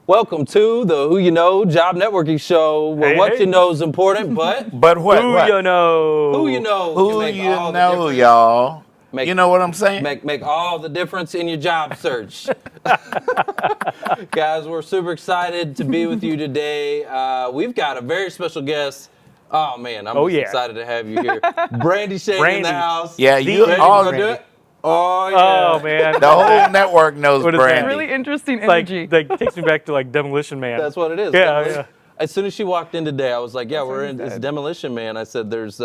Welcome to the Who You Know Job Networking Show, where what you know is important, but what? Who you know? who you know Who can make you all the know, difference. y'all? Make, you know what I'm saying? Make all the difference in your job search. Guys, we're super excited to be with you today. We've got a very special guest. Oh man, I'm excited to have you here. Brandy Schade in the house. Yeah, you ready all to do it? Oh yeah. Oh man, the whole network knows What is that? Brandy. Really interesting It's like energy. takes me back to like Demolition Man. That's what it is. Yeah, Demolition. As soon as she walked in today, I was like, yeah, we're in. It's Demolition Man. I said, there's,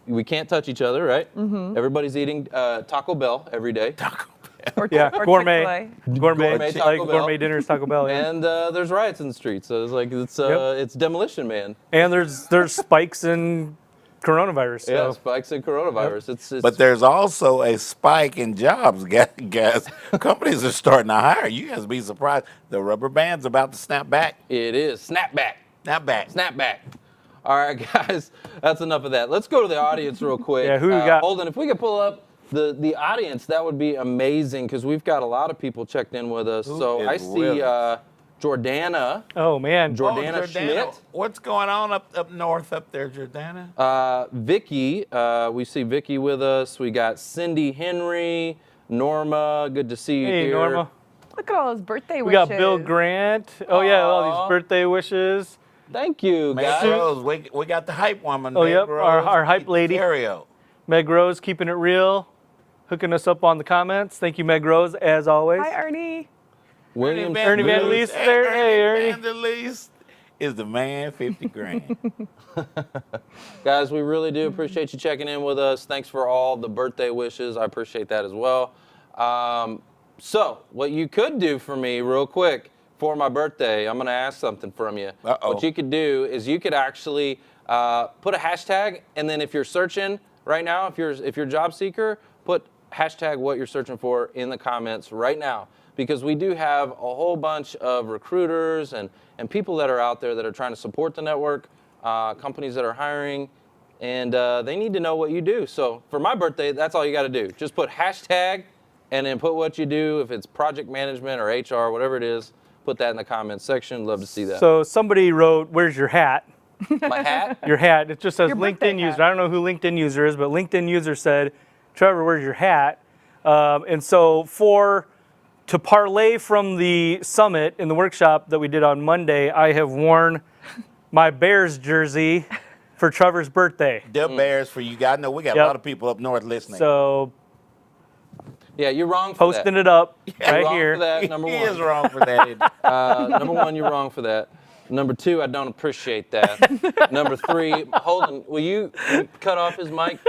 we can't touch each other, right? Mm-hmm. Everybody's eating Taco Bell every day. Taco Or gourmet, Chick-fil-A. Gourmet Taco like Bell. gourmet dinners, Taco Bell. Yeah. And there's riots in the streets. So it's like, it's Demolition Man. And there's spikes in coronavirus. So. Yeah, spikes in coronavirus. Yep. It's But there's also a spike in jobs, guys. Companies are starting to hire. You guys be surprised. The rubber band's about to snap back. It is. Snapback. Snap back. All right, guys, that's enough of that. Let's go to the audience real quick. Yeah, who we got? Holden, if we could pull up the audience, that would be amazing because we've got a lot of people checked in with us. So I see Jordana. Oh man, Jordana Schmidt. What's going on up north up there, Jordana? Vicky, we see Vicky with us. We got Cindy Henry, Norma. Good to see you hey here. Norma. Look at all those birthday wishes. We got Bill Grant. Oh yeah, all these birthday wishes. Thank you, Meg guys. Rose, we got the hype woman. Oh Meg yep, Rose, our hype lady. Ontario. Meg Rose keeping it real, hooking us up on the comments. Thank you, Meg Rose, as always. Hi, Ernie. William Ernie Van Leest there. Hey, Ernie. Van Leest is the man, 50 grand. Guys, we really do appreciate you checking in with us. Thanks for all the birthday wishes. I appreciate that as well. So, what you could do for me real quick for my birthday, I'm going to ask something from you. Uh-oh. What you could do is you could actually put a hashtag, and then if you're searching right now, if you're a job seeker, put hashtag what you're searching for in the comments right now. Because we do have a whole bunch of recruiters and people that are out there that are trying to support the network, companies that are hiring, and they need to know what you do. So for my birthday, that's all you got to do. Just put hashtag and then put what you do. If it's project management or HR, whatever it is, put that in the comments section. Love to see that. So somebody wrote, "Where's your hat?" My hat? Your hat. It just says Your birthday LinkedIn hat. user. I don't know who LinkedIn user is, but LinkedIn user said, "Trevor, where's your hat?" And so to parlay from the summit in the workshop that we did on Monday, I have worn my Bears jersey for Trevor's birthday. The Bears for you guys. I know we got a Yep. lot of people up north listening. So Yeah, you're wrong for posting that. it up You're right wrong here. for that, number he one. is wrong for that. Number one, you're wrong for that. Number two, I don't appreciate that. Number three, Holden, will you cut off his mic?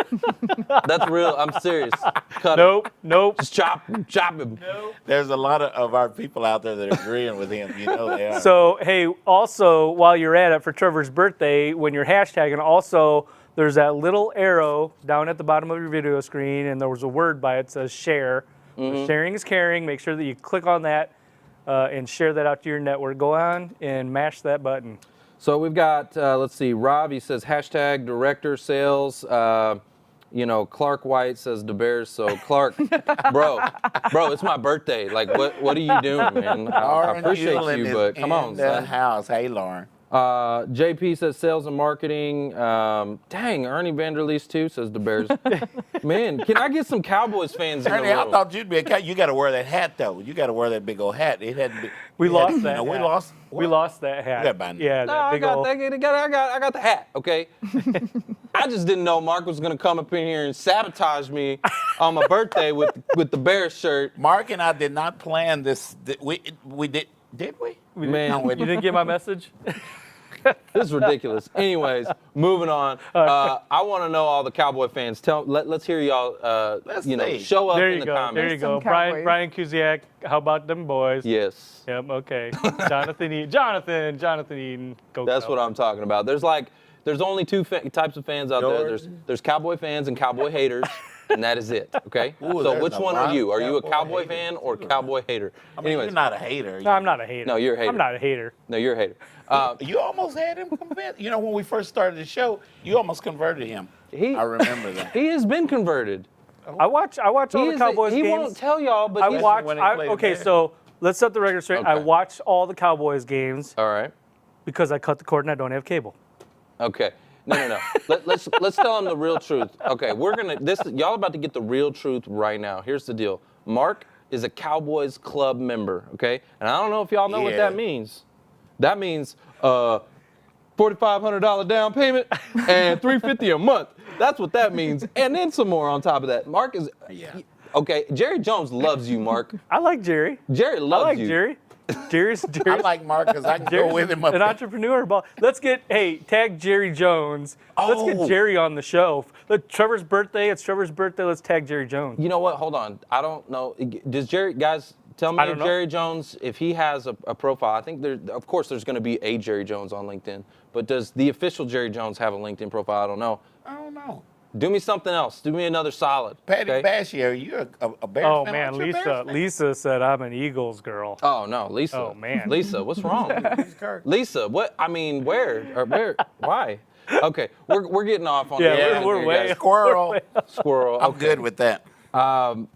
That's real. I'm serious. Cut it. Nope. Just chop him. There's a lot of our people out there that are agreeing with him. You know they are. So, hey, also, while you're at it for Trevor's birthday, when you're hashtagging, also, there's that little arrow down at the bottom of your video screen, and there was a word by it that says share. Sharing is caring. Make sure that you click on that and share that out to your network. Go on and mash that button. So we've got, let's see, Rob, he says hashtag director sales. Clark White says the Bears. So Clark, bro, it's my birthday. Like, what are you doing, man? I Lauren appreciate Hewlin you, is but come on, in the son. house. Hey, Lauren. JP says sales and marketing. Dang, Ernie Vanderleest too says the Bears. Man, can I get some Cowboys fans in the Ernie, I room? thought you'd be a cat. You got to wear that hat though. You got to wear that big old hat. It had to be. We lost that. No, we hat. lost. We lost that hat. got banned. Yeah, No, that I big got, old. I got the hat, okay? I just didn't know Mark was going to come up in here and sabotage me on my birthday with the Bears shirt. Mark and I did not plan this. We did. Did we? Man, No, we You didn't get my message? this is ridiculous. Anyways, moving on. I want to know all the Cowboy fans. Let's hear y'all. Let's see. Show up There in you the go. comments. There you go. Some Cowboys. Brian Kuziak. How about them boys? Yes. Yep. Okay. Jonathan Eden. Go. That's what I'm talking about. There's only two types of fans out there. George. There's Cowboy fans and Cowboy haters, and that is it. Okay. Ooh, So there's which a one lot are you? of Are you a Cowboy Cowboy haters. fan or Cowboy hater? I mean, Anyways, you're not a hater. No, I'm not a hater. No, you're a hater. I'm not a hater. No, you're a hater. You almost had him convinced. You know, when we first started the show, you almost converted him. I remember that. He has been converted. I watch all the Cowboys he games. won't tell y'all, but I he's, watch. when he played Okay, there. so let's set the record straight. I Okay. watch all the Cowboys games All right. because I cut the cord and I don't have cable. Okay. No. Let's tell them the real truth. Okay, y'all about to get the real truth right now. Here's the deal. Mark is a Cowboys Club member, okay? And I don't know if y'all know what Yeah. that means. That means $4,500 down payment and $350 a month. That's what that means. And then some more on top of that. Mark is okay, Jerry Jones loves you, Mark. I like Jerry. Jerry I loves like you. Jerry. Jerry's I like Mark because I can go with him up an there. entrepreneur. Let's tag Jerry Jones. Let's Oh. get Jerry on the show. Trevor's birthday. It's Trevor's birthday. Let's tag Jerry Jones. You know what? Hold on. I don't know. Does Jerry, guys, tell me I if don't know. Jerry Jones, if he has a profile. I think of course, there's going to be a Jerry Jones on LinkedIn. But does the official Jerry Jones have a LinkedIn profile? I don't know. I don't know. Do me something else. Do me another solid. Patty okay? Bashier, you're a Bears Oh fan? man, Aren't you a Bears fan? Lisa said I'm an Eagles girl. Oh no, Lisa. Oh, man. Lisa, what's wrong? Kirk. Lisa, what? I mean, where? Or where? Why? Okay, we're getting off on Yeah, the Yeah, we're way Squirrel. squirrel. I'm Okay. good with that. Enough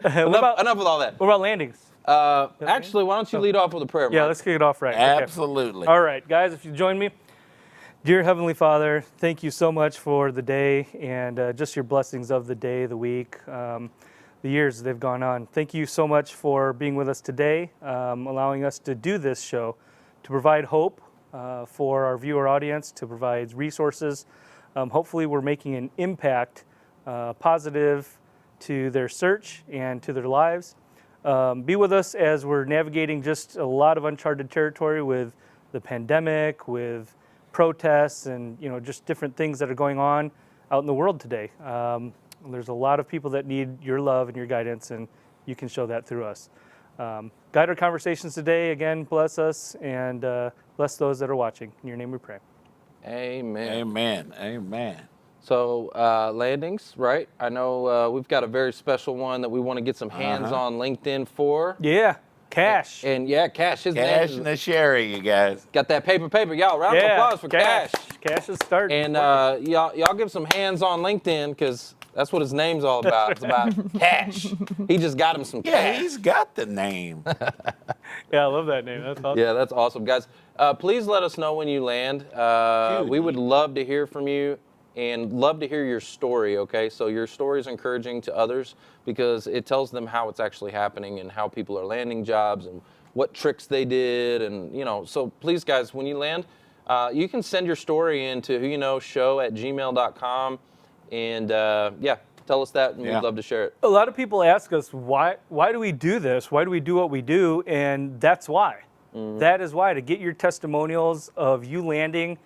with all that. What about landings? Actually, why don't you lead off with a prayer? Yeah, Mark? let's kick it off right. Okay. Absolutely. All right, guys, if you join me. Dear Heavenly Father, thank you so much for the day and just your blessings of the day, the week, the years they've gone on. Thank you so much for being with us today, allowing us to do this show, to provide hope for our viewer audience, to provide resources. Hopefully we're making an impact, positive to their search and to their lives. Be with us as we're navigating just a lot of uncharted territory with the pandemic, with protests, and just different things that are going on out in the world today. There's a lot of people that need your love and your guidance, and you can show that through us. Guide our conversations today. Again, bless us and bless those that are watching. In your name we pray. Amen. Amen. Amen. So landings, right? I know we've got a very special one that we want to get some hands on LinkedIn for. Yeah, Cash. And yeah, Cash. His Cash name and the Sherry, you guys. got that paper. Y'all, round of applause for Cash. Cash is starting. And y'all give some hands on LinkedIn because that's what his name's all about. It's about cash. He just got him some Yeah, cash. he's got the name. Yeah, I love that name. That's awesome. Yeah, that's awesome, guys. Please let us know when you land. We would love to hear from you and love to hear your story, okay? So your story is encouraging to others because it tells them how it's actually happening and how people are landing jobs and what tricks they did. And, so please, guys, when you land, you can send your story in to whoknow@gmail.com. And, tell us that, and we'd love to share it. A lot of people ask us, why do we do this? Why do we do what we do? And that's why. That is why, to get your testimonials of you landing.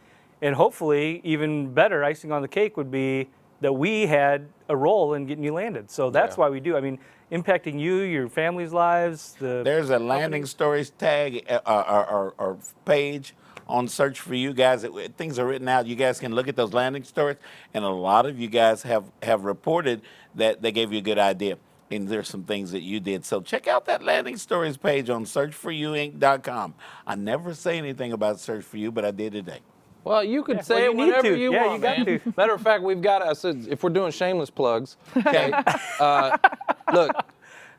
And hopefully, even better, icing on the cake would be that we had a role in getting you landed. So that's why we do. I mean, impacting you, your family's lives. There's a landing stories tag or page on Search for You guys. Things are written out. You guys can look at those landing stories, and a lot of you guys have reported that they gave you a good idea. And there's some things that you did. So check out that landing stories page on searchforyouinc.com. I never say anything about Search for You, but I did today. Well, you could say well, you it need whenever to. you Yeah, want, you got man. to. Matter of fact, we've got, I said, if we're doing shameless plugs, okay, look,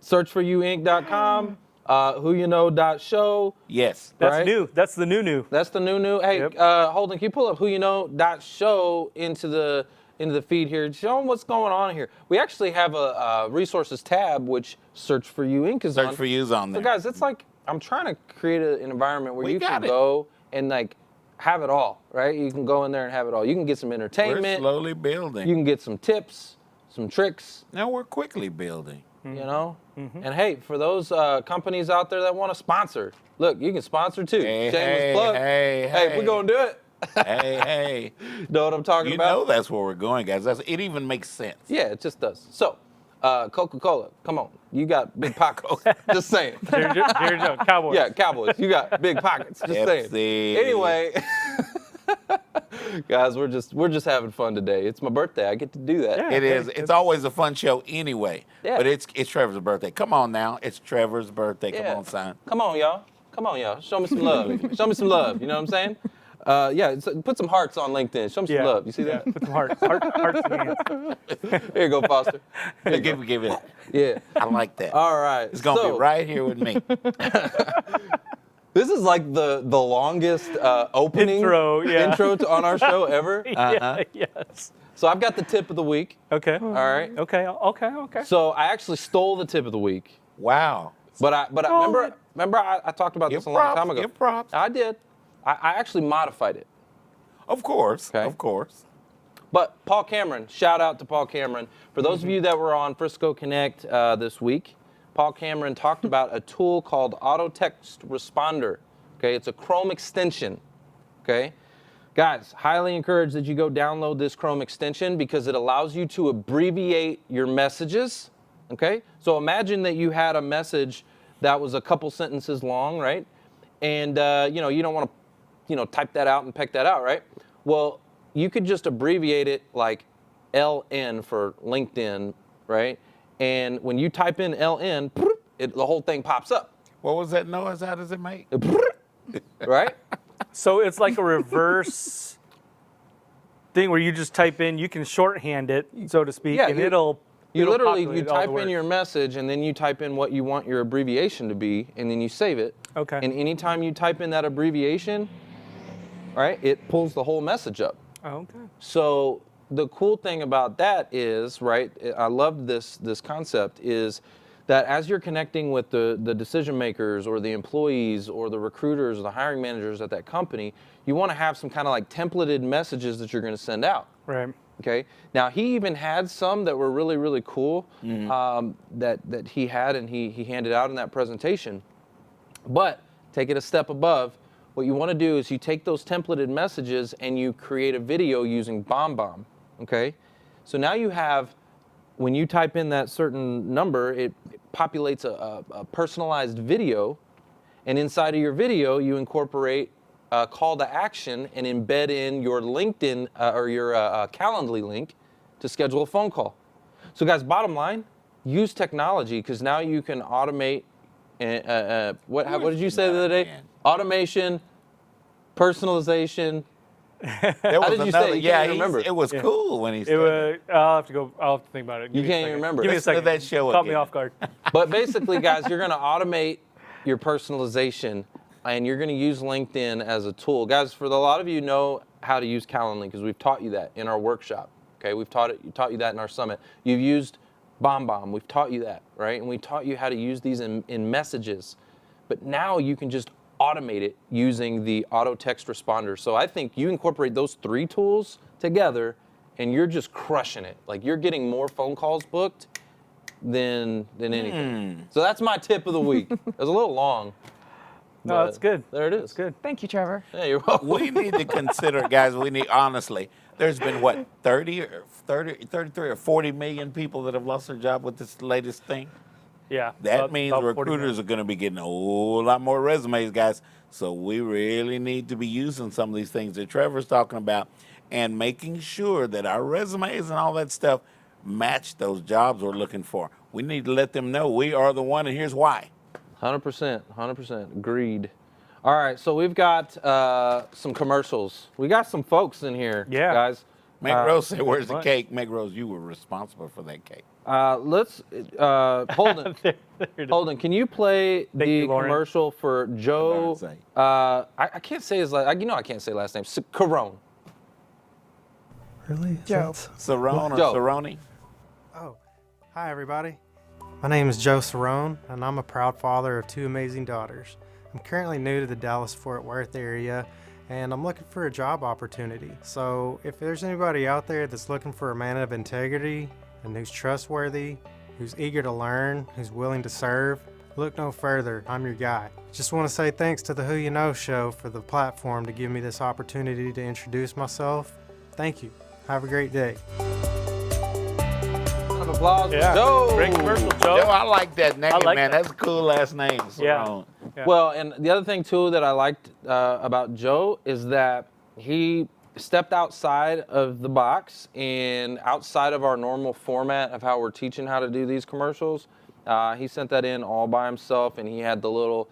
searchforyouinc.com, whoyouknow.show. Yes. That's right? new. That's the new. That's the new. Hey, Yep. Holden, can you pull up whoyouknow.show into the feed here? Show them what's going on here. We actually have a resources tab, which Search for You Inc. is on. Search for You's on So there. guys, it's like I'm trying to create an environment where We you can got it. go and like have it all, right? You can go in there and have it all. You can get some We're entertainment. slowly building. You can get some tips, some tricks, Now we're quickly building. you know? And hey, for those companies out there that want to sponsor, look, you can sponsor too. Hey, Shameless hey, plug. hey, Hey, we're going to do it. hey. Know what I'm talking You about? know that's where we're going, guys. It even makes sense. Yeah, it just does. So, Coca-Cola, come on. You got big pockets. Just saying. Jerry Jones, Cowboys. Yeah, Cowboys, you got big pockets. Just saying. Pepsi. Anyway, guys, we're just having fun today. It's my birthday. I get to do that. Yeah. It is. It's always a fun show anyway. Yeah. But it's Trevor's birthday. Come on now. It's Trevor's birthday. Yeah. Come on, son. Come on, y'all. Show me some love. Show me some love. You know what I'm saying? Yeah, put some hearts on LinkedIn. Show them some love. You see that? Put some hearts in hands. Here you go, Foster. Here you go. Give it. Yeah. I like that. All right. It's gonna be right here with me. This is like the longest opening Intro on our show ever. Yeah, yes. So I've got the tip of the week. Okay. All right. Okay. So I actually stole the tip of the week. Wow. But I remember I talked about this a long time ago. Give props. I did. I actually modified it. Of course. Okay. Of course. But Paul Cameron, shout out to Paul Cameron. For those of you that were on Frisco Connect this week, Paul Cameron talked about a tool called Auto Text Responder. Okay, it's a Chrome extension. Okay, guys, highly encourage that you go download this Chrome extension because it allows you to abbreviate your messages. Okay, so imagine that you had a message that was a couple sentences long, right? And you don't want to, type that out and peck that out, right? Well, you could just abbreviate it like LN for LinkedIn, right? And when you type in LN, the whole thing pops up. What was that noise? How does it make? Right? So it's like a reverse thing where you just type in, you can shorthand it, so to speak, Yeah, and you it'll literally populate all type the in your words. message and then you type in what you want your abbreviation to be and then you save it. Okay. And anytime you type in that abbreviation, right, it pulls the whole message up. Oh, okay. So the cool thing about that is, right, I love this concept, is that as you're connecting with the decision makers or the employees or the recruiters or the hiring managers at that company, you want to have some kind of like templated messages that you're going to send out. Right. Okay. Now he even had some that were really, really cool that he had and he handed out in that presentation. But take it a step above. What you want to do is you take those templated messages and you create a video using BombBomb. Okay. So now you have, when you type in that certain number, it populates a personalized video, and inside of your video you incorporate a call to action and embed in your LinkedIn or your Calendly link to schedule a phone call. So guys, bottom line, use technology because now you can automate. What did you say the other day? Automation, personalization. There was did you another, say? You yeah, can't remember. it was cool when he said it. I'll have to think about it. You Give me a can't second. remember. Give me a Listen to second. that show Caught me again. off guard. But basically, guys, you're going to automate your personalization, and you're going to use LinkedIn as a tool. Guys, for a lot of you know how to use Calendly because we've taught you that in our workshop. Okay, we've taught you that in our summit. You've used BombBomb. We've taught you that, right? And we taught you how to use these in messages. But now you can just automate it using the auto text responder. So I think you incorporate those three tools together and you're just crushing it. Like you're getting more phone calls booked than anything. So that's my tip of the week. It was a little long. No, but that's good. There it is. That's good. Thank you, Trevor. Yeah, you're welcome. We need to consider, guys, honestly, there's been what, 33 or 40 million people that have lost their job with this latest thing? Yeah. That means about 40 recruiters are going to be getting a whole lot more resumes, guys. So we really need to be using some of these things that Trevor's talking about and making sure that our resumes and all that stuff match those jobs we're looking for. We need to let them know we are the one, and here's why. 100%. Agreed. All right, so we've got some commercials. We got some folks in here, Yeah. guys. Meg Rose said, where's the what? cake? Meg Rose, you were responsible for that cake. Let's Holden. There it is. Holden, can you play the you, Lauren. commercial for Joe? Say. I can't say his last. I can't say last name. Carone. Really? Joe. Cerrone or Joe. Cerrone? Oh, hi everybody. My name is Joe Cerrone, and I'm a proud father of two amazing daughters. I'm currently new to the Dallas-Fort Worth area, and I'm looking for a job opportunity. So if there's anybody out there that's looking for a man of integrity and who's trustworthy, who's eager to learn, who's willing to serve, look no further. I'm your guy. Just want to say thanks to the Who You Know show for the platform to give me this opportunity to introduce myself. Thank you. Have a great day. Round of applause Yeah. for Joe. Great commercial, Joe. Joe, I like that name, like man. that. That's a cool last name, Yeah. Cerrone. Yeah. Well, and the other thing too that I liked about Joe is that he stepped outside of the box and outside of our normal format of how we're teaching how to do these commercials. He sent that in all by himself, and he had the little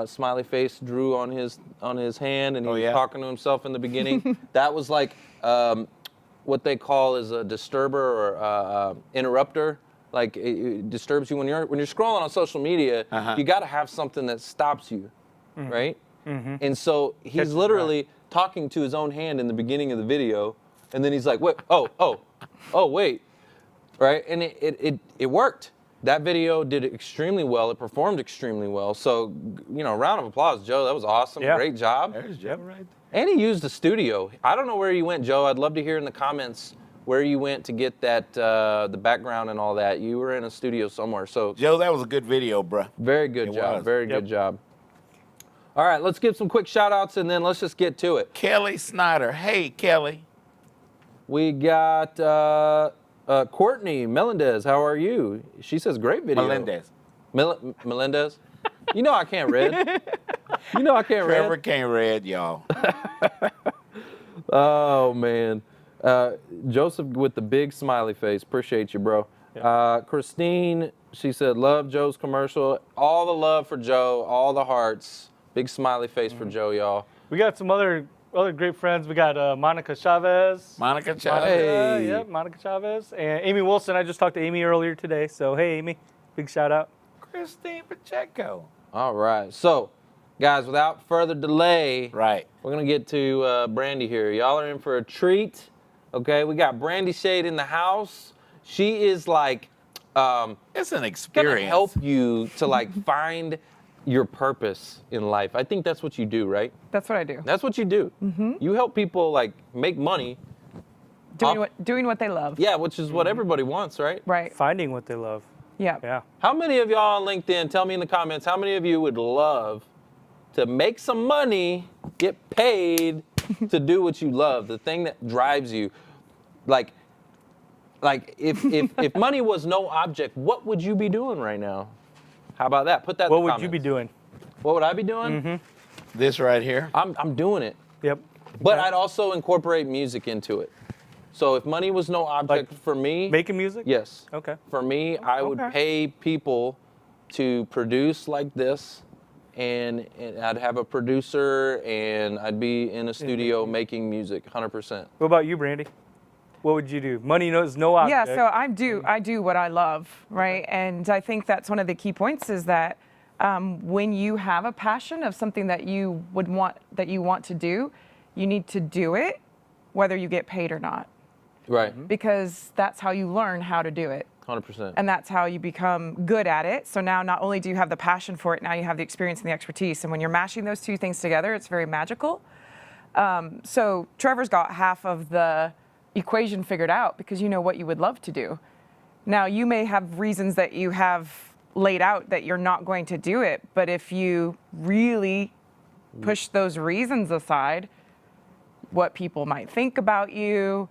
Smiley face drew on his hand, and he was yeah? talking to himself in the beginning. That was like what they call is a disturber or interrupter. Like it disturbs you when you're scrolling on social media. You got to have something that stops you, right? And so he's literally talking to his own hand in the beginning of the video, and then he's like, "Wait, oh, wait," right? And it worked. That video did extremely well. It performed extremely well. So, round of applause, Joe. That was awesome. Yeah. Great job. There's Joe right there. And he used the studio. I don't know where you went, Joe. I'd love to hear in the comments where you went to get that, the background and all that. You were in a studio somewhere. So, Joe, that was a good video, bruh. very good It job. was. Very good job. All right, let's give some quick shout outs and then let's just get to it. Kelly Snyder. Hey, Kelly. We got Courtney Melendez. How are you? She says great video. Melendez. Melendez? You know I can't read. You know I can't Trevor read. can't read, y'all. Oh, man. Joseph with the big smiley face. Appreciate you, bro. Christine, she said, love Joe's commercial. All the love for Joe, all the hearts. Big smiley face for Joe, y'all. We got some other great friends. We got Monica Chavez. Monica Chavez. Hey. Yep, Monica Chavez. And Amy Wilson. I just talked to Amy earlier today. So, hey, Amy, big shout out. Christine Pacheco. All right. So, guys, without further delay, Right. we're going to get to Brandy here. Y'all are in for a treat. Okay, we got Brandy Schade in the house. She is like It's an gonna experience. help you to like find your purpose in life. I think that's what you do, right? That's what I do. That's what you do. You help people like make money. Doing what they love. Yeah, which is what everybody wants, right? Right. Finding what they love. Yeah. Yeah. How many of y'all on LinkedIn, tell me in the comments, how many of you would love to make some money, get paid to do what you love, the thing that drives you? Like if money was no object, what would you be doing right now? How about that? Put that in What the would comments. you be doing? What would I be doing? This right here. I'm doing it. Yep. But I'd also incorporate music into it. So if money was no object for me, Making music? yes. Okay. For me, I would Okay. pay people to produce like this, and I'd have a producer, and I'd be in a studio making music, 100%. What about you, Brandy? What would you do? Money knows no object. Yeah, so I do what I love, right? And I think that's one of the key points is that when you have a passion of something that you want to do, you need to do it, whether you get paid or not, Right. because that's how you learn how to do it. 100%. And that's how you become good at it. So now not only do you have the passion for it, now you have the experience and the expertise. And when you're mashing those two things together, it's very magical. So Trevor's got half of the equation figured out because you know what you would love to do. Now you may have reasons that you have laid out that you're not going to do it, but if you really push those reasons aside, what people might think about you,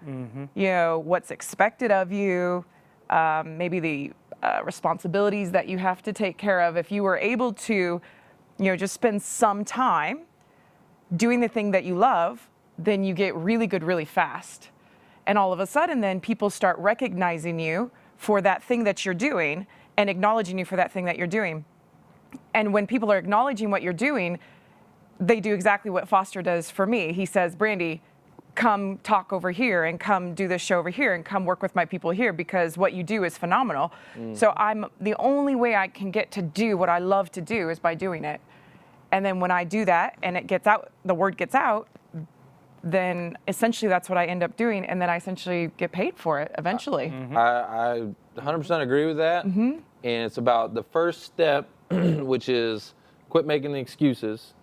what's expected of you, maybe the responsibilities that you have to take care of. If you were able to, just spend some time doing the thing that you love, then you get really good really fast. And all of a sudden, then people start recognizing you for that thing that you're doing and acknowledging you for that thing that you're doing. And when people are acknowledging what you're doing, they do exactly what Foster does for me. He says, Brandy, come talk over here and come do this show over here and come work with my people here because what you do is phenomenal. So the only way I can get to do what I love to do is by doing it. And then when I do that and it gets out, the word gets out, then essentially that's what I end up doing. And then I essentially get paid for it eventually. I 100% agree with that. And it's about the first step, which is quit making the excuses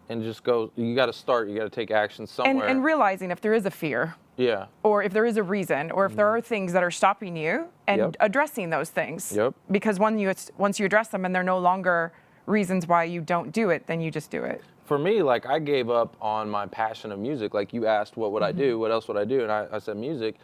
and just go. You got to start. You got to take action somewhere. And realizing if there is a fear, yeah. or if there is a reason, or if there are things that are stopping you, and Yep. addressing those things. Yep. Because once you address them and they're no longer reasons why you don't do it, then you just do it. For me, like I gave up on my passion of music. Like you asked, what would I do? What else would I do? And I said music.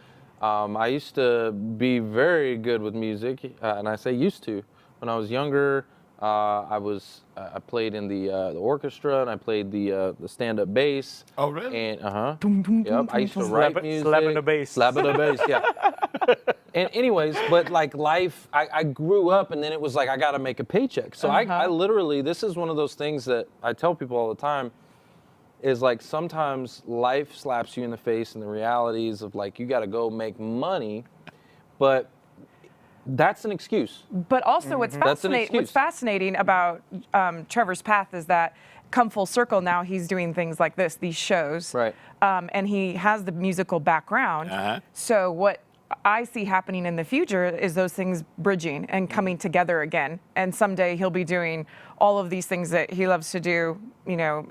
I used to be very good with music, and I say used to. When I was younger, I played in the orchestra, and I played the stand-up bass. Oh, really? And yep, I used to write music. Slapping the bass. Slapping the bass, yeah. And anyways, but like life, I grew up, and then it was like I got to make a paycheck. So I literally, this is one of those things that I tell people all the time, is like sometimes life slaps you in the face, and the realities of like you got to go make money, but that's an excuse. But also, what's fascinating about Trevor's path is that come full circle. Now he's doing things like this, these shows, Right. And he has the musical background. So what I see happening in the future is those things bridging and coming together again. And someday he'll be doing all of these things that he loves to do. You know,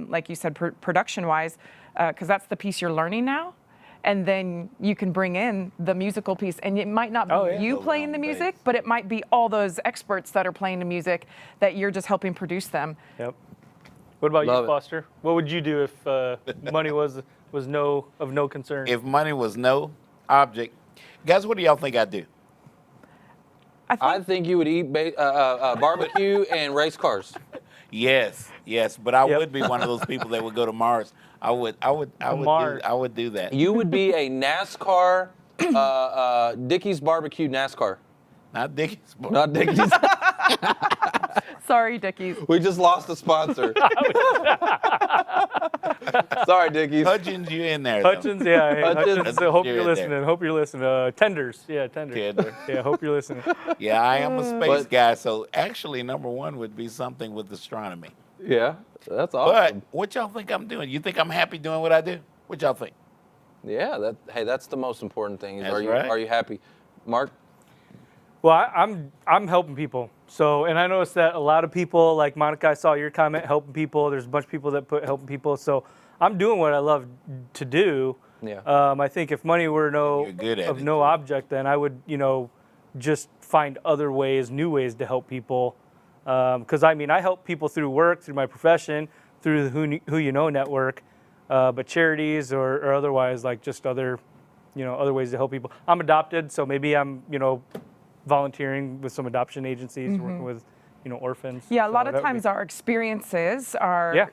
like you said, production-wise, because that's the piece you're learning now. And then you can bring in the musical piece, and it might not be you playing the music, but it might be all those experts that are playing the music that you're just helping produce them. Yep. What about Love you, it. Foster? What would you do if money was of no concern? If money was no object, guys, what do y'all think I'd do? I think you would eat barbecue and race cars. Yes, but I would be one of those people that would go to Mars. I would do that. You would be a NASCAR, Dickey's Barbecue NASCAR. Not Dickies. Not Dickey's. Sorry, Dickies. We just lost a sponsor. Sorry, Dickey's. Hutchins, you in there? though. Hutchins, yeah. Hey, Hutchins, I hope You're you're in listening. there. Hope you're listening. Tenders, yeah, Tenders. Tender. Yeah, hope you're listening. Yeah, I am a space But- guy, so actually number one would be something with astronomy. Yeah, that's But awesome. what y'all think I'm doing? You think I'm happy doing what I do? What y'all think? Yeah, that's the most important thing. Is That's are right. you happy, Mark? Well, I'm helping people. So, and I noticed that a lot of people, like Monica, I saw your comment, helping people. There's a bunch of people that put helping people. So I'm doing what I love to do. Yeah. I think if money were You're good at it, no too. object, then I would, just find other ways, new ways to help people. Because I mean, I help people through work, through my profession, through the Who You Know network, but charities or otherwise, like just other ways to help people. I'm adopted, so maybe I'm, volunteering with some adoption agencies, working with, orphans. Yeah, a lot So of that would times be- our experiences are,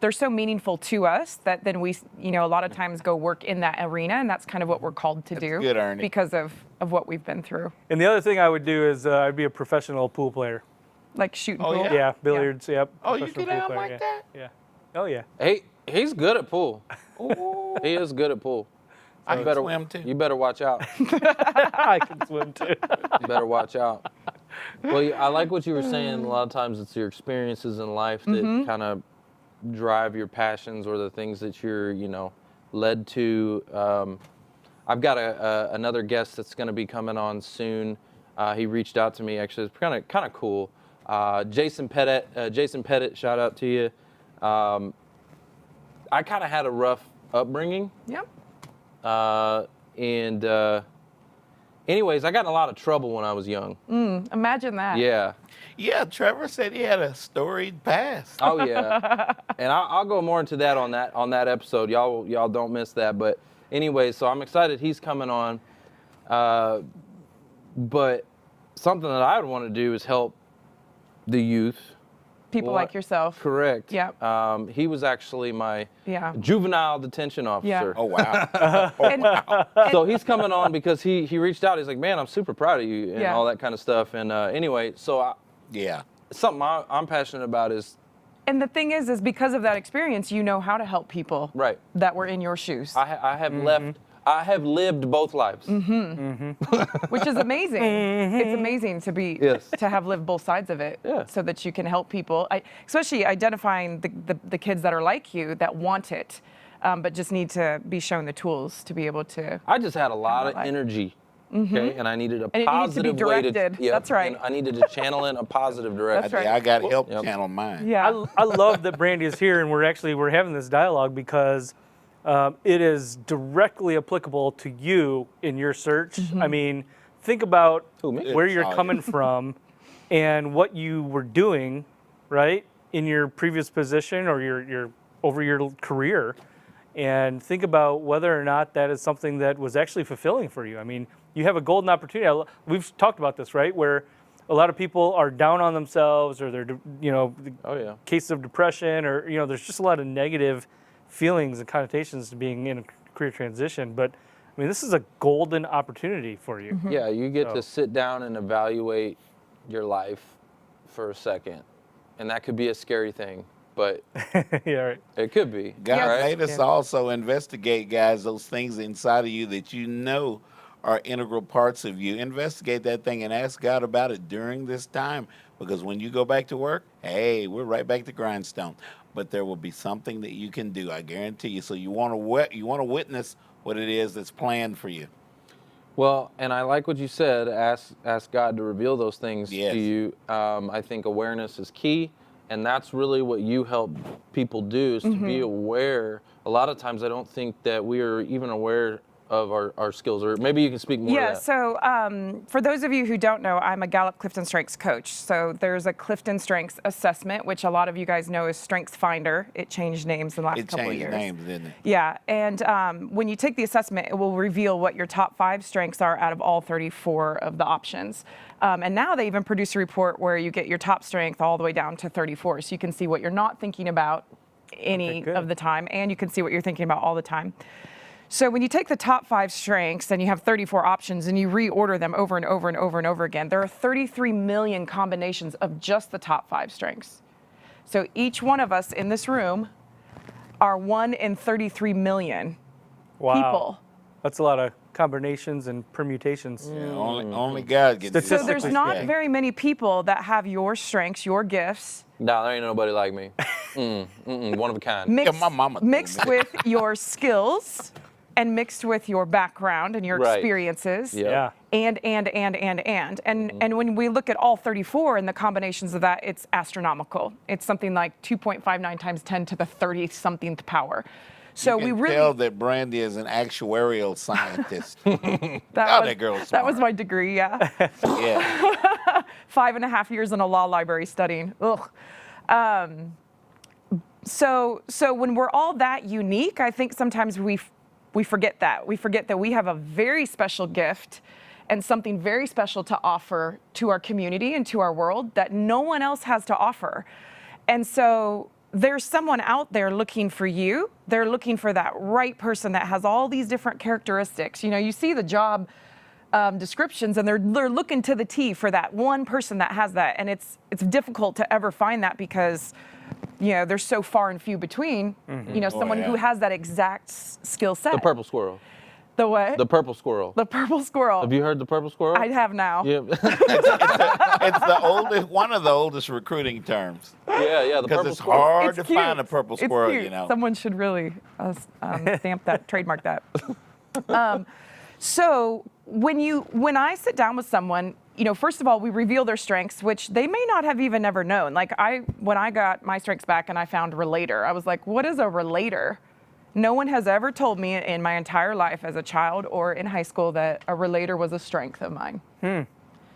they're so meaningful to us that then we, a lot of times go work in that arena, and that's kind of what we're called to do good, Ernie. because of what we've been through. And the other thing I would do is I'd be a professional pool player. Like shooting Oh, pool. yeah? Yeah, billiards. Yep. Oh, you professional get pool out player, like yeah. that? Yeah. Oh yeah. He's good at pool. He is good at pool. I You can better swim too. You better watch out. I can swim too. You better watch out. Well, I like what you were saying. A lot of times it's your experiences in life that kind of drive your passions or the things that you're, led to. I've got another guest that's going to be coming on soon. He reached out to me. Actually, it's kind of cool. Jason Pettit, shout out to you. I kind of had a rough upbringing. Yep. Anyways, I got in a lot of trouble when I was young. Imagine that. Yeah. Yeah, Trevor said he had a storied past. Oh yeah. And I'll go more into that on that episode. Y'all don't miss that. But anyways, so I'm excited he's coming on. But something that I would want to do is help the youth. People Well, like yourself. Correct. Yep. He was actually my Yeah. juvenile detention officer. Oh, wow. And, So he's coming on because he reached out. He's like, man, I'm super proud of you and Yeah. all that kind of stuff. And anyway, so Yeah. something I'm passionate about is and the thing is because of that experience, you know how to help people right. that were in your shoes, I have lived both lives. which is amazing. It's amazing to be Yes. to have lived both sides of it, Yeah. so that you can help people. Especially identifying the kids that are like you that want it, but just need to be shown the tools to be able to. I just had a lot of life. energy. Okay, and I needed a And it needs to be positive way to. directed. Yep, That's right. And I needed to channel in a positive direction. That's right. I got help Yep. channel mine. Yeah. I love that Brandy is here and we're having this dialogue because it is directly applicable to you in your search. I mean, think about Who, me? where you're Oh, yeah. coming from and what you were doing, right, in your previous position or your over your career, and think about whether or not that is something that was actually fulfilling for you. I mean, you have a golden opportunity. We've talked about this, right, where a lot of people are down on themselves, or they're, Oh yeah. cases of depression, or there's just a lot of negative feelings and connotations to being in a career transition. But I mean, this is a golden opportunity for you. Yeah, you get So- to sit down and evaluate your life for a second, and that could be a scary thing, but Yeah, right. it could be. God right? made us also investigate, guys, those things inside of you that you know are integral parts of you. Investigate that thing and ask God about it during this time, because when you go back to work, hey, we're right back to grindstone. But there will be something that you can do, I guarantee you. So you want to witness what it is that's planned for you. Well, and I like what you said. Ask God to reveal those things Yes. to you. I think awareness is key, and that's really what you help people do, is to be aware. A lot of times, I don't think that we are even aware of our skills, or maybe you can speak more Yeah, to that. so for those of you who don't know, I'm a Gallup Clifton Strengths coach. So there's a Clifton Strengths assessment, which a lot of you guys know is Strengths Finder. It changed names in the last It couple of changed years. names, didn't it? Yeah, and when you take the assessment, it will reveal what your top 5 strengths are out of all 34 of the options. And now they even produce a report where you get your top strength all the way down to 34. So you can see what you're not thinking about any good. of the time, and you can see what you're thinking about all the time. So when you take the top 5 strengths and you have 34 options and you reorder them over and over and over and over again, there are 33 million combinations of just the top 5 strengths. So each one of us in this room are 1 in 33 million Wow. people. That's a lot of combinations and permutations. Yeah, only God gets So Statistically there's not speaking. very many people that have your strengths, your gifts, No, there ain't nobody like me. One of a kind. mixed, my mama told mixed me. with your skills and mixed with your background and your Right. experiences. Yeah. Yeah. And when we look at all 34 and the combinations of that, it's astronomical. It's something like 2.59 times 10 to the 30-somethingth power. So You we can really tell that Brandy is an actuarial scientist. that girl was that was smart. my degree, yeah. Yeah. 5.5 years in a law library studying. Ugh. So when we're all that unique, I think sometimes we forget that. We forget that we have a very special gift and something very special to offer to our community and to our world that no one else has to offer. And so there's someone out there looking for you. They're looking for that right person that has all these different characteristics. You know, you see the job descriptions, and they're looking to the T for that one person that has that. And it's difficult to ever find that because, you know, they're so far and few between. You know, someone who yeah. has that exact skill set. The purple squirrel. The what? The purple squirrel. The purple squirrel. Have you heard the purple squirrel? I have now. Yeah. It's the oldest, one of the oldest recruiting terms. yeah. The Because purple it's squirrel. hard It's to cute. find a purple It's squirrel, cute. you know. Someone should really stamp that, trademark that. So when I sit down with someone, you know, first of all, we reveal their strengths, which they may not have even ever known. Like when I got my strengths back and I found relator, I was like, what is a relator? No one has ever told me in my entire life as a child or in high school that a relator was a strength of mine.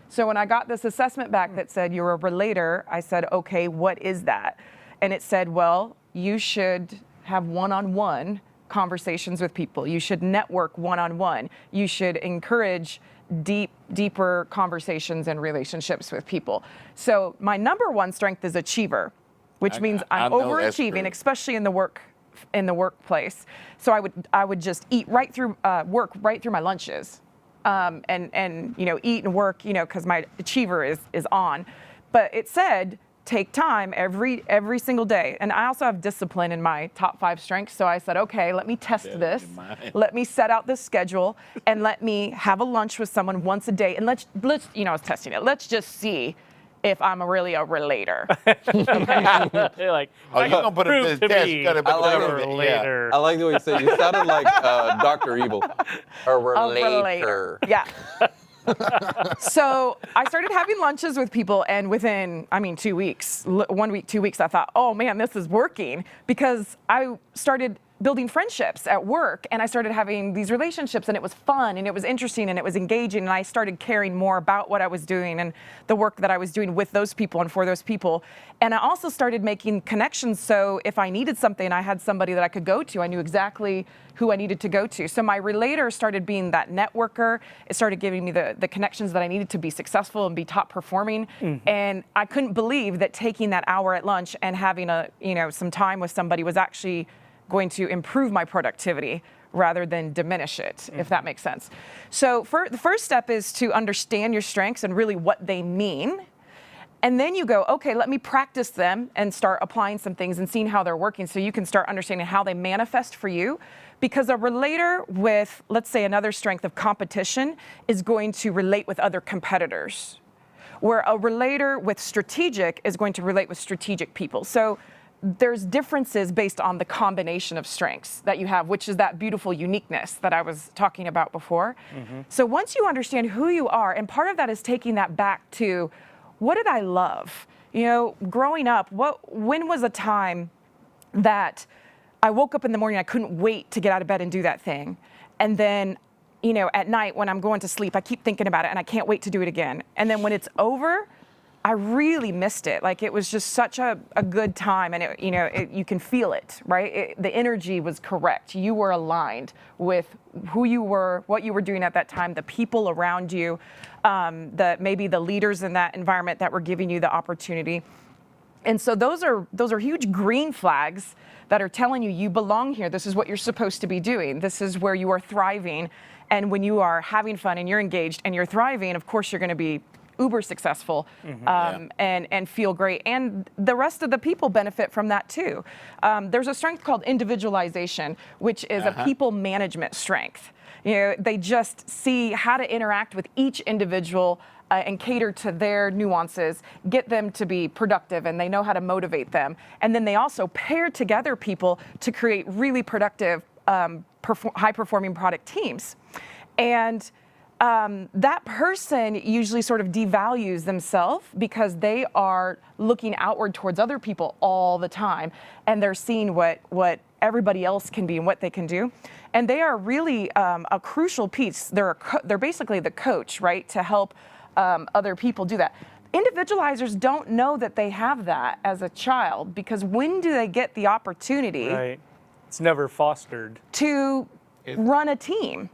So when I got this assessment back that said you're a relator, I said, okay, what is that? And it said, well, you should have one-on-one conversations with people. You should network one-on-one. You should encourage deeper conversations and relationships with people. So my number one strength is achiever, which means I I'm know that's overachieving, true. especially in the workplace. So I would just eat right through work right through my lunches, and you know, eat and work, you know, because my achiever is on. But it said take time every single day, and I also have discipline in my top 5 strengths. So I said, okay, let me test this. Let me set out this schedule, and let me have a lunch with someone once a day, and let's you know, I was testing it. Let's just see if I'm really a relator. They're like, Oh, you're going to put it prove to to the test. me You got to I like prove it. it. Yeah. later. I like the way you said it. You sounded like Dr. Evil. A relator. Yeah. So I started having lunches with people, and within, 2 weeks, 1 week, 2 weeks, I thought, oh man, this is working, because I started building friendships at work, and I started having these relationships, and it was fun and it was interesting and it was engaging, and I started caring more about what I was doing and the work that I was doing with those people and for those people. And I also started making connections, so if I needed something, I had somebody that I could go to. I knew exactly who I needed to go to. So my relator started being that networker. It started giving me the connections that I needed to be successful and be top performing. And I couldn't believe that taking that hour at lunch and having some time with somebody was actually going to improve my productivity rather than diminish it, if that makes sense. So the first step is to understand your strengths and really what they mean. And then you go, okay, let me practice them and start applying some things and seeing how they're working, so you can start understanding how they manifest for you. Because a relator with, let's say, another strength of competition is going to relate with other competitors, where a relator with strategic is going to relate with strategic people. So there's differences based on the combination of strengths that you have, which is that beautiful uniqueness that I was talking about before. So once you understand who you are, and part of that is taking that back to, what did I love? Growing up, when was a time that I woke up in the morning, I couldn't wait to get out of bed and do that thing. And then, at night when I'm going to sleep, I keep thinking about it and I can't wait to do it again. And then when it's over, I really missed it. Like, it was just such a good time, and you can feel it, right? The energy was correct. You were aligned with who you were, what you were doing at that time, the people around you, maybe the leaders in that environment that were giving you the opportunity. And so those are huge green flags that are telling you belong here. This is what you're supposed to be doing. This is where you are thriving. And when you are having fun and you're engaged and you're thriving, of course you're going to be uber successful and feel great. And the rest of the people benefit from that too. There's a strength called individualization, which is a people management strength. They just see how to interact with each individual and cater to their nuances, get them to be productive, and they know how to motivate them. And then they also pair together people to create really productive, high-performing product teams. And that person usually sort of devalues themselves because they are looking outward towards other people all the time, and they're seeing what everybody else can be and what they can do. And they are really a crucial piece. They're basically the coach, right, to help other people do that. Individualizers don't know that they have that as a child, because when do they get the opportunity? Right. It's never fostered. To run a team?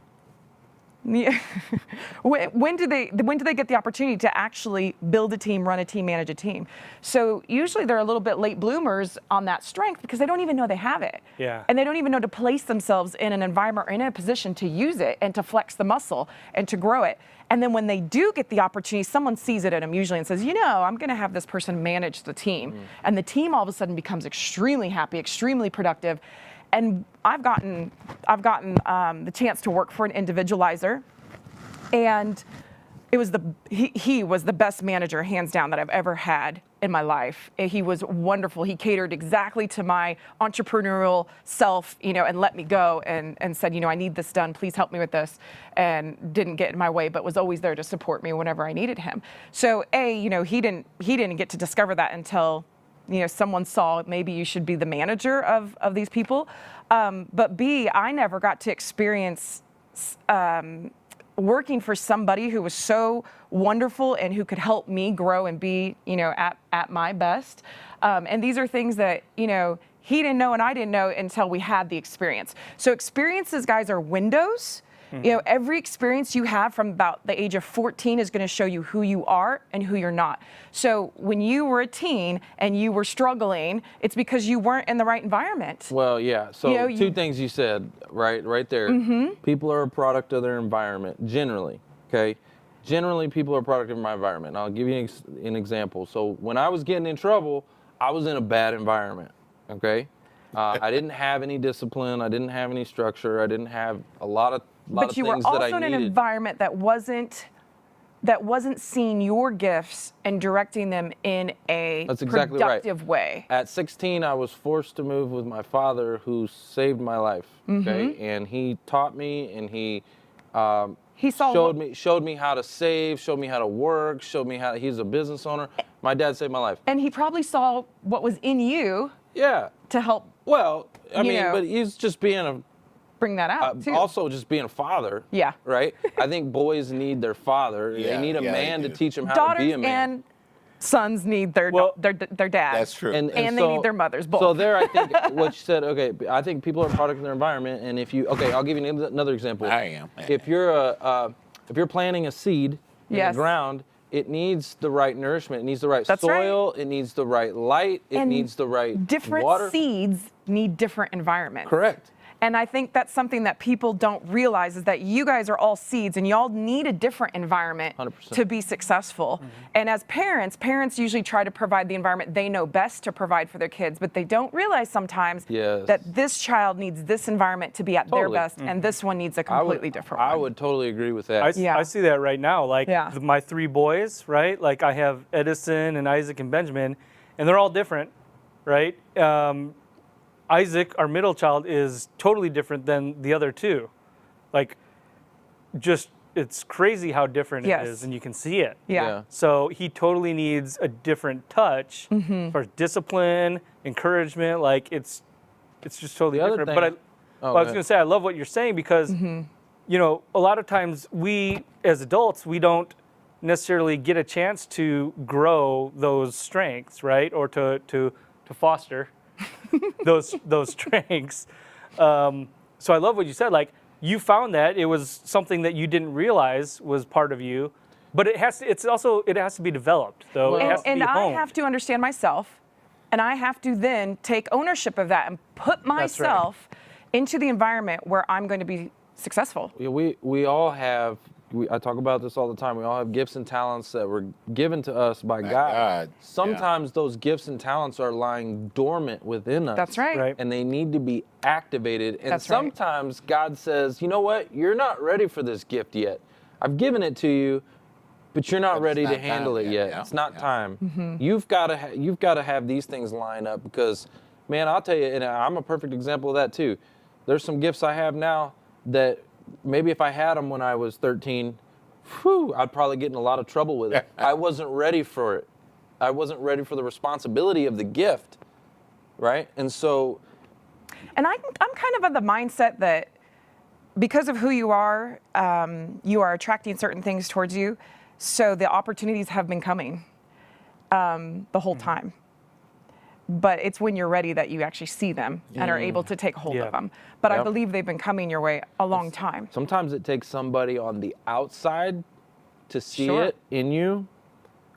When do they get the opportunity to actually build a team, run a team, manage a team? So usually they're a little bit late bloomers on that strength because they don't even know they have it. Yeah. And they don't even know to place themselves in an environment or in a position to use it and to flex the muscle and to grow it. And then when they do get the opportunity, someone sees it in them usually and says, I'm going to have this person manage the team. And the team all of a sudden becomes extremely happy, extremely productive. And I've gotten the chance to work for an individualizer, and he was the best manager, hands down, that I've ever had in my life. He was wonderful. He catered exactly to my entrepreneurial self, and let me go and said, I need this done. Please help me with this, and didn't get in my way, but was always there to support me whenever I needed him. So he didn't get to discover that until someone saw maybe you should be the manager of these people. But B, I never got to experience working for somebody who was so wonderful and who could help me grow and be, at my best. And these are things that, he didn't know and I didn't know until we had the experience. So experiences, guys, are windows. Every experience you have from about the age of 14 is going to show you who you are and who you're not. So when you were a teen and you were struggling, it's because you weren't in the right environment. Well, yeah. So two things you said right there. People are a product of their environment, generally. Okay. Generally, people are a product of my environment. And I'll give you an example. So when I was getting in trouble, I was in a bad environment. Okay. I didn't have any discipline. I didn't have any structure. I didn't have a lot of But you were also in an environment that wasn't seeing your gifts and directing them in a productive way. At 16, I was forced to move with my father, who saved my life. Okay, and he taught me, and he showed me how to save, showed me how to work, showed me how. He's a business owner. My dad saved my life. And he probably saw what was in you Yeah. to help Well, I You mean, know. but he's just being bring that out too. also just being a father. Yeah. Right. I think boys need their father. Yeah, they need a yeah, they man to do. teach them how to Daughters be a man. and sons need their Well, their dad. That's true. And they need their mothers, both. So there, I think what you said. Okay, I think people are a product of their environment, and I'll give you another example. I am. If you're planting a seed in Yes. the ground, it needs the right nourishment. It needs the right That's right. soil. It needs the right light. It And needs the right different water. seeds need different environments. Correct. And I think that's something that people don't realize is that you guys are all seeds and y'all need a different environment 100%. to be successful. And as parents usually try to provide the environment they know best to provide for their kids, but they don't realize sometimes Yes. that this child needs this environment to be at their Totally. best and this one needs a completely different I one. would totally agree with that. I, Yeah. I see that right now. Like Yeah. my 3 boys, right? Like I have Edison and Isaac and Benjamin, and they're all different, right? Isaac, our middle child, is totally different than the other 2. Like, just it's crazy how different Yes. it is, and you can see it. Yeah. So he totally needs a different touch for discipline, encouragement. Like it's just totally The other different. thing- But Oh, I go was ahead. going to say I love what you're saying because you know a lot of times we as adults we don't necessarily get a chance to grow those strengths, right? Or to foster those strengths. So I love what you said. Like you found that it was something that you didn't realize was part of you, but it has to be developed though. It has to And be I honed. have to understand myself, and I have to then take ownership of that and put That's right. myself into the environment where I'm going to be successful. Yeah, we all have. I talk about this all the time. We all have gifts and talents that were given to us by God. God, yeah. Sometimes those gifts and talents are lying dormant within us. That's right. Right. And they need to be activated. And That's right. sometimes God says, you know what? You're not ready for this gift yet. I've given it to you, but you're not But it's ready not to handle time it yet. yet. Yeah. It's not Yeah. time. Mm-hmm. You've got to have these things line up because, man, I'll tell you, and I'm a perfect example of that too. There's some gifts I have now that maybe if I had them when I was 13, I'd probably get in a lot of trouble with it. I wasn't ready for it. I wasn't ready for the responsibility of the gift, right? And so, And I'm kind of of the mindset that because of who you are attracting certain things towards you. So the opportunities have been coming the whole time. But it's when you're ready that you actually see them and are able to take hold Yeah. of them. But I Yep. believe they've been coming your way a long time. sometimes it takes somebody on the outside to see Sure. it in you,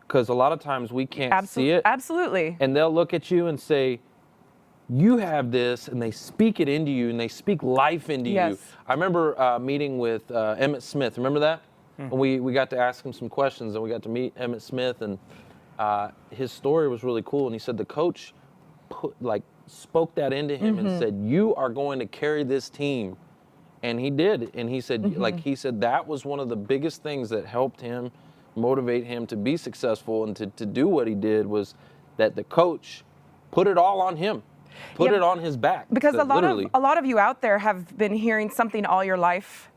because a lot of times we can't see it. Absolutely. And they'll look at you and say, you have this, and they speak it into you, and they speak life into you. Yes. I remember meeting with Emmett Smith. Remember that? And we got to ask him some questions, and we got to meet Emmett Smith, and his story was really cool. And he said the coach spoke that into him and said, you are going to carry this team. And he did. And he said, that was one of the biggest things that helped him motivate him to be successful and to do what he did was that the coach put it all on him, put Yep. it on his back. Because So literally. a lot of you out there have been hearing something all your life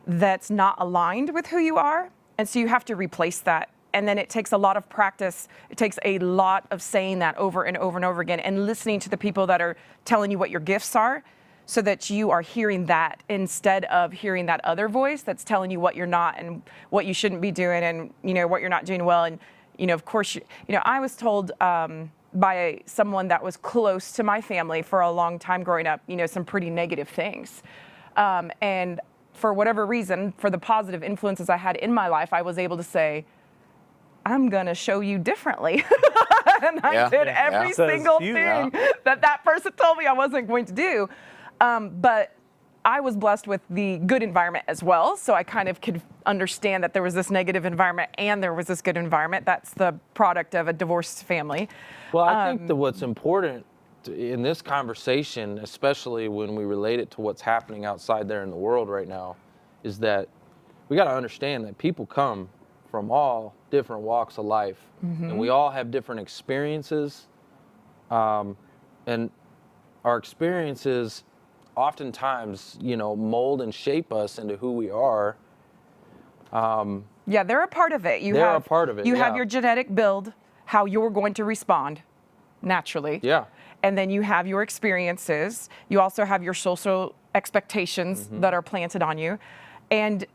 that's not aligned with who you are, and so you have to replace that. And then it takes a lot of practice. It takes a lot of saying that over and over and over again and listening to the people that are telling you what your gifts are so that you are hearing that instead of hearing that other voice that's telling you what you're not and what you shouldn't be doing and, what you're not doing well. And, of course, I was told by someone that was close to my family for a long time growing up, some pretty negative things. And for whatever reason, for the positive influences I had in my life, I was able to say, I'm going to show you differently. And I did every Says single you. thing that person told me I wasn't going to do. But I was blessed with the good environment as well. So I kind of could understand that there was this negative environment and there was this good environment. That's the product of a divorced family. Well, I think that what's important in this conversation, especially when we relate it to what's happening outside there in the world right now, is that we got to understand that people come from all different walks of life, and we all have different experiences, and our experiences oftentimes, mold and shape us into who we are. Yeah, they're a part of it. They're a part of it, You have yeah. your genetic build, how you're going to respond naturally. Yeah. and then you have your experiences. You also have your social expectations that are planted on you. And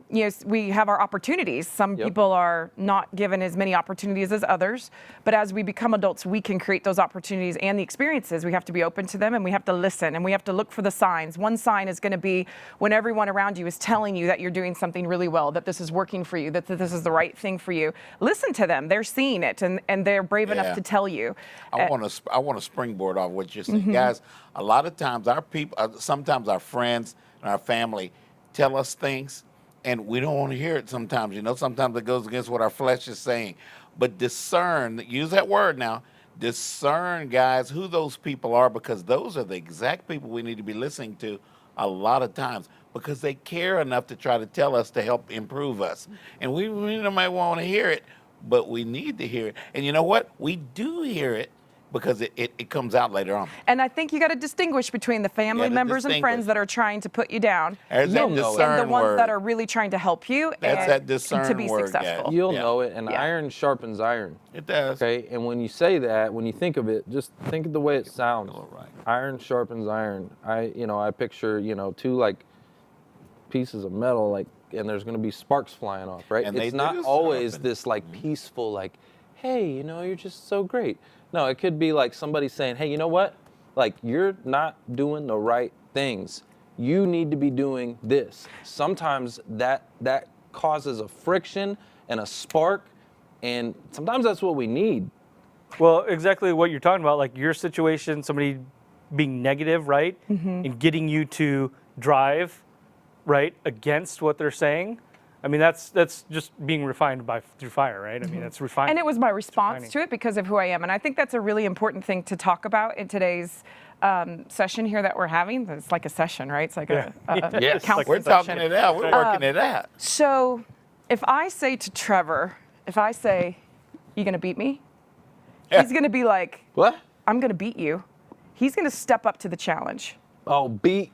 we have our opportunities. Some people are not given as many opportunities as others, but as we become adults, we can create those opportunities and the experiences. We have to be open to them, and we have to listen, and we have to look for the signs. One sign is going to be when everyone around you is telling you that you're doing something really well, that this is working for you, that this is the right thing for you. Listen to them. They're seeing it, and they're brave enough to tell you. I want to springboard off what you're saying, guys. A lot of times, our people, sometimes our friends and our family, tell us things, and we don't want to hear it sometimes. Sometimes it goes against what our flesh is saying. But discern, use that word now, discern, guys, who those people are, because those are the exact people we need to be listening to a lot of times, because they care enough to try to tell us to help improve us. And we might want to hear it, but we need to hear it. And you know what? We do hear it, because it comes out later on. And I think you got to distinguish between the family members and friends that are trying to put you down and the ones that are really trying to help you to be word, successful. guys. You'll know it, and iron sharpens iron. It does. Okay, and when you say that, when you think of it, just think of the way it sounds. Right. Iron sharpens iron. I picture, two like pieces of metal, and there's going to be sparks flying off, right? And it's not always this peaceful, hey, you're just so great. No, it could be like somebody saying, hey, you know what? You're not doing the right things. You need to be doing this. Sometimes that causes a friction and a spark, and sometimes that's what we need. Well, exactly what you're talking about, your situation, somebody being negative, right? And getting you to drive, right, against what they're saying. I mean, that's just being refined through fire, right? I mean, that's refined. And it was my response to it because of who I am. And I think that's a really important thing to talk about in today's session here that we're having. It's like a session, right? It's like a counseling We're session. talking it out. We're working it out. So if I say to Trevor, you going to beat me? He's going to be like, What? I'm going to beat you. He's going to step up to the challenge. Oh, beat.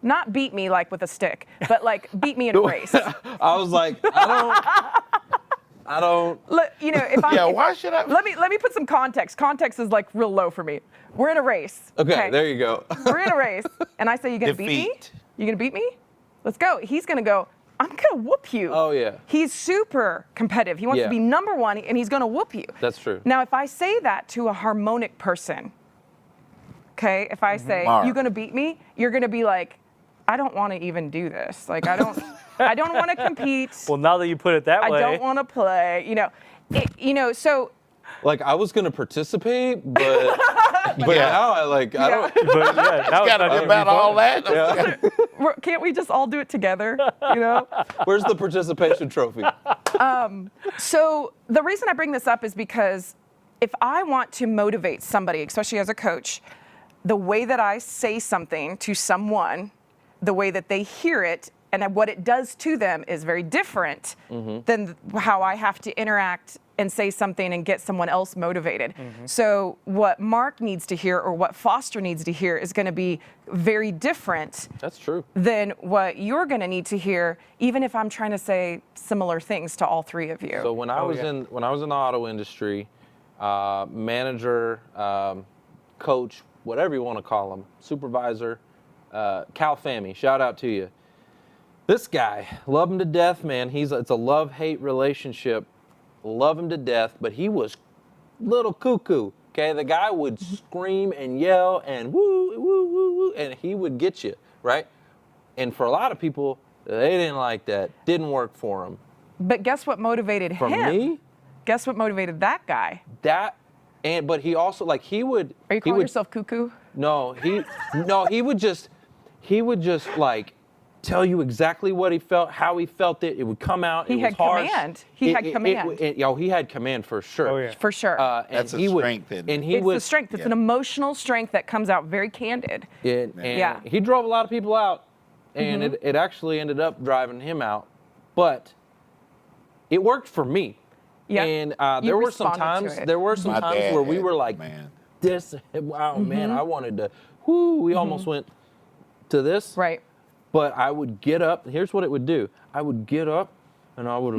Not beat me with a stick, but beat me in a race. I was like, I don't. Why should I? Let me put some context. Context is real low for me. We're in a race. Okay, there you go. We're in a race, and I say, you gonna beat me? You gonna beat me? Let's go. He's gonna go, I'm gonna whoop you. Oh, yeah. He's super competitive. He wants to be number one, and he's gonna whoop you. That's true. Now, if I say that to a harmonic person, okay, if I say, you gonna beat me? You're gonna be like, I don't want to even do this. I don't want to compete. Well, now that you put it that way. I don't want to play. So. I was gonna participate, but now I don't. But now It's got to be about all that. Yeah. Can't we just all do it together? Where's the participation trophy? So the reason I bring this up is because if I want to motivate somebody, especially as a coach, the way that I say something to someone, the way that they hear it, and what it does to them is very different than how I have to interact and say something and get someone else motivated. So what Mark needs to hear or what Foster needs to hear is going to be very different. That's true. Than what you're going to need to hear, even if I'm trying to say similar things to all three of you. So when I was in the auto industry, manager, coach, whatever you want to call him, supervisor, Cal Fami, shout out to you. This guy, love him to death, man. It's a love-hate relationship. Love him to death, but he was little cuckoo. Okay, the guy would scream and yell and woo, woo, woo, woo, and he would get you, right? And for a lot of people, they didn't like that. Didn't work for them. But guess what motivated For him? me? Guess what motivated that guy? But he also he would. Are you calling yourself cuckoo? No, he would just tell you exactly what he felt, how he felt it. It would come out. He had command. He had command. He had command for sure. Oh, yeah. For sure. That's a strength. It's the strength. It's an emotional strength that comes out very candid. And he drove a lot of people out, and it actually ended up driving him out. But it worked for me. Yeah. And there were some times where we were like, this, wow, man, I wanted to, we almost went to this. Right. But I would get up. Here's what it would do. I would get up, and I would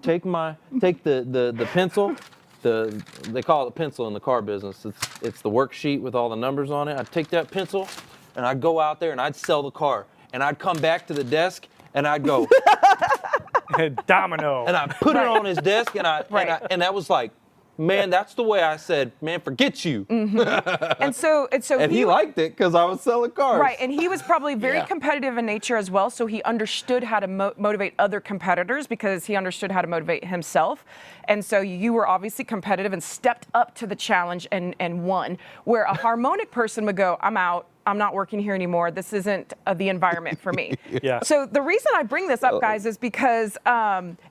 take the pencil, they call it a pencil in the car business. It's the worksheet with all the numbers on it. I'd take that pencil and I'd go out there and I'd sell the car. And I'd come back to the desk and I'd go Domino. and I'd put it on his desk and and that was like, man, that's the way I said, man, forget you. And so And he liked it because I was selling cars. Right, and he was probably very Yeah. competitive in nature as well, so he understood how to motivate other competitors because he understood how to motivate himself. And so you were obviously competitive and stepped up to the challenge and won. Where a harmonic person would go, I'm out. I'm not working here anymore. This isn't the environment for me. Yeah. So the reason I bring this up, guys, is because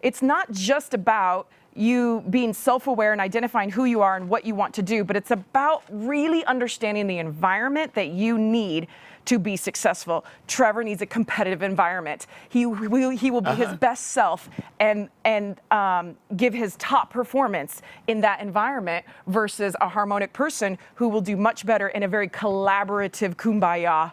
it's not just about you being self-aware and identifying who you are and what you want to do, but it's about really understanding the environment that you need to be successful. Trevor needs a competitive environment. He will be his best self and give his top performance in that environment versus a harmonic person who will do much better in a very collaborative kumbaya,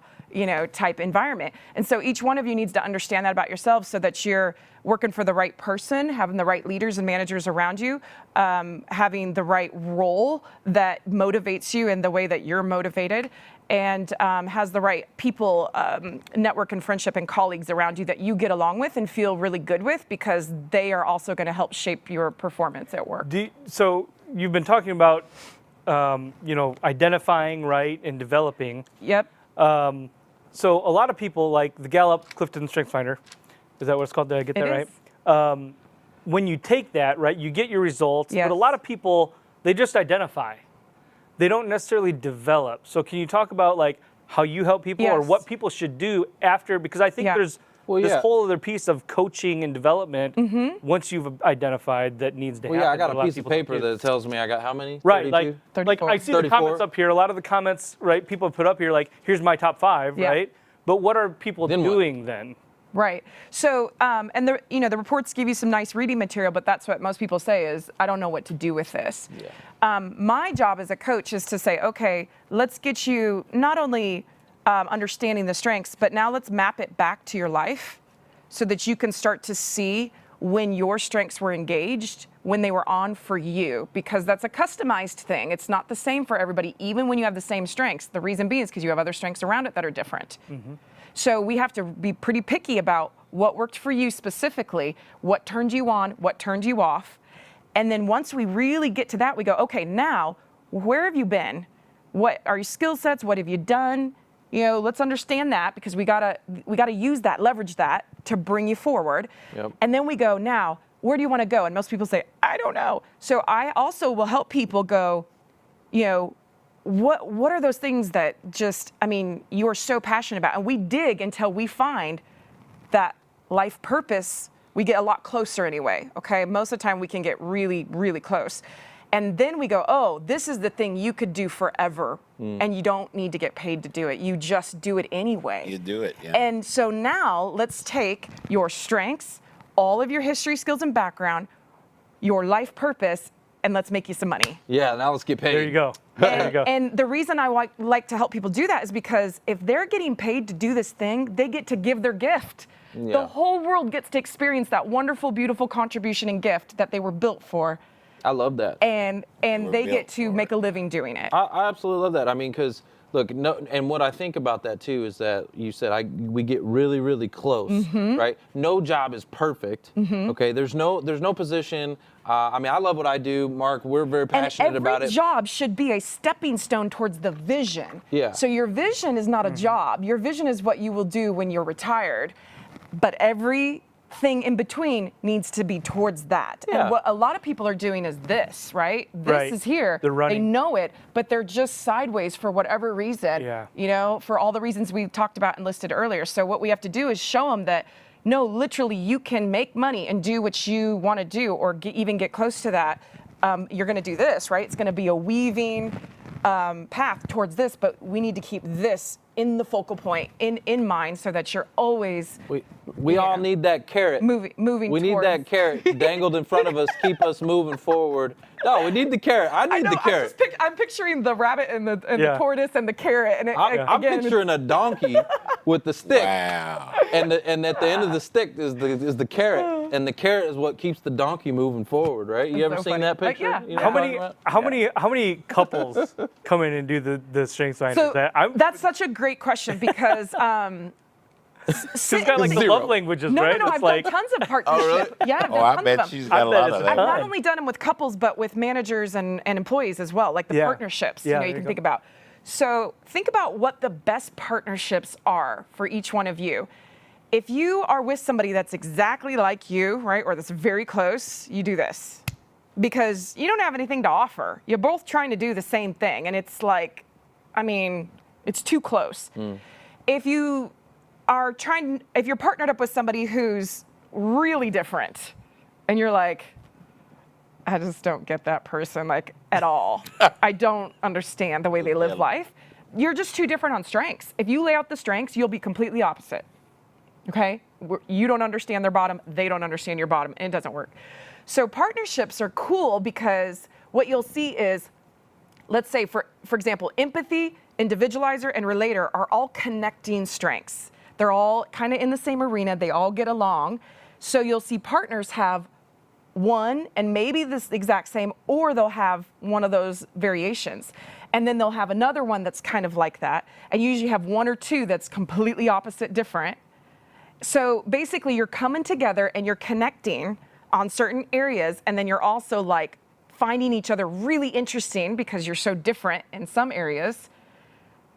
type environment. And so each one of you needs to understand that about yourselves so that you're working for the right person, having the right leaders and managers around you, having the right role that motivates you in the way that you're motivated, and has the right people, network and friendship and colleagues around you that you get along with and feel really good with because they are also going to help shape your performance at work. So you've been talking about, identifying, right, and developing. Yep. So a lot of people, like the Gallup Clifton Strength Finder, is that what it's called? Did I get that It right? is. When you take that, right, you get your results, Yes. but a lot of people, they just identify. They don't necessarily develop. So can you talk about like how you help people or Yes. what people should do after? Because I think Yeah. there's Well, this yeah. whole other piece of coaching and development once you've identified that needs to Well, happen. yeah, I got that a lot piece of people don't paper do. that tells me I got how many? Right, 32? like I see the 34? comments up here. A lot of the comments, right, people put up here like, here's my top 5, Yeah. right? But what are people Then what? doing then? Right. So, and the reports give you some nice reading material, but that's what most people say is, I don't know what to do with this. Yeah. My job as a coach is to say, okay, let's get you not only understanding the strengths, but now let's map it back to your life so that you can start to see when your strengths were engaged, when they were on for you, because that's a customized thing. It's not the same for everybody, even when you have the same strengths. The reason being is because you have other strengths around it that are different. So we have to be pretty picky about what worked for you specifically, what turned you on, what turned you off. And then once we really get to that, we go, okay, now, where have you been? What are your skill sets? What have you done? Let's understand that because we gotta use that, leverage that to bring you forward. Yep. And then we go, now, where do you want to go? And most people say, I don't know. So I also will help people go, what are those things that you are so passionate about? And we dig until we find that life purpose. We get a lot closer anyway, okay? Most of the time we can get really, really close. And then we go, oh, this is the thing you could do forever. And you don't need to get paid to do it. You just do it anyway. You do it, yeah. And so now let's take your strengths, all of your history, skills, and background, your life purpose, and let's make you some money. Yeah, now let's get paid. There you go. There you go. And the reason I like to help people do that is because if they're getting paid to do this thing, they get to give their gift. Yeah. The whole world gets to experience that wonderful, beautiful contribution and gift that they were built for. I love that. And they built get to for make a living doing it. I absolutely love that. I mean, because look, and what I think about that too is that you said we get really, really close, right? No job is perfect. Okay, there's no position. I love what I do, Mark. We're very passionate about it. Every job should be a stepping stone towards the vision. Yeah. So your vision is not a job. Your vision is what you will do when you're retired. But everything in between needs to be towards that. Yeah. And what a lot of people are doing is this, right? This Right. is here. They're running. They know it, but they're just sideways for whatever reason. Yeah. For all the reasons we talked about and listed earlier. So what we have to do is show them that no, literally, you can make money and do what you want to do, or even get close to that. You're going to do this, right? It's going to be a weaving path towards this, but we need to keep this in the focal point, in mind, so that you're always We all need that carrot. moving We need towards. that carrot dangled in front of us, keep us moving forward. No, we need the carrot. I need the carrot. I'm picturing the rabbit and the Yeah. tortoise and the carrot, and I'm again, picturing a donkey with the stick, Wow. and at the end of the stick is the carrot, and the carrot is what keeps the donkey moving forward, right? You ever so seen funny. that picture? Yeah. You know How what I'm many talking about? how many couples come in and do the strength finders? So that's such a great question because she's got like the Zero. love languages, no, right? no, It's I've like, done tons of partnership. Yeah, I've done Oh, I tons bet of them. she's I got a bet lot it's of a I've that. not ton. only done them with couples, but with managers and employees as well, like the Yeah. partnerships. Yeah, you there can you think go. about. So think about what the best partnerships are for each one of you. If you are with somebody that's exactly like you, right, or that's very close, you do this because you don't have anything to offer. You're both trying to do the same thing, and it's like, I mean, it's too close. If you are if you're partnered up with somebody who's really different, and you're like, I just don't get that person like at all. I don't understand the way they live life. You're just too different on strengths. If you lay out the strengths, you'll be completely opposite. Okay? You don't understand their bottom, they don't understand your bottom, and it doesn't work. So partnerships are cool because what you'll see is, let's say for example, empathy, individualizer, and relator are all connecting strengths. They're all kind of in the same arena, they all get along. So you'll see partners have one and maybe this exact same, or they'll have one of those variations. And then they'll have another one that's kind of like that. And you usually have one or two that's completely opposite, different. So basically you're coming together and you're connecting on certain areas, and then you're also like finding each other really interesting because you're so different in some areas.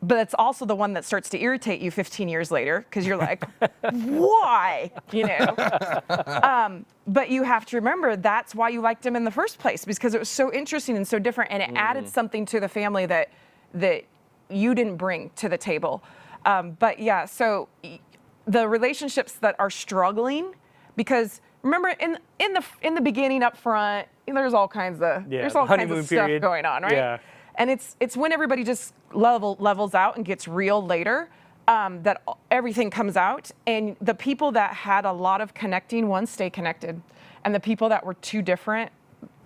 But it's also the one that starts to irritate you 15 years later because you're like, why? You know? But you have to remember that's why you liked him in the first place, because it was so interesting and so different, and it added something to the family that you didn't bring to the table. But yeah, so the relationships that are struggling, because remember in the beginning up front, there's all kinds of Yeah, there's the all kinds honeymoon of stuff period. going on, right? Yeah. And it's when everybody just levels out and gets real later that everything comes out. And the people that had a lot of connecting ones stay connected. And the people that were too different,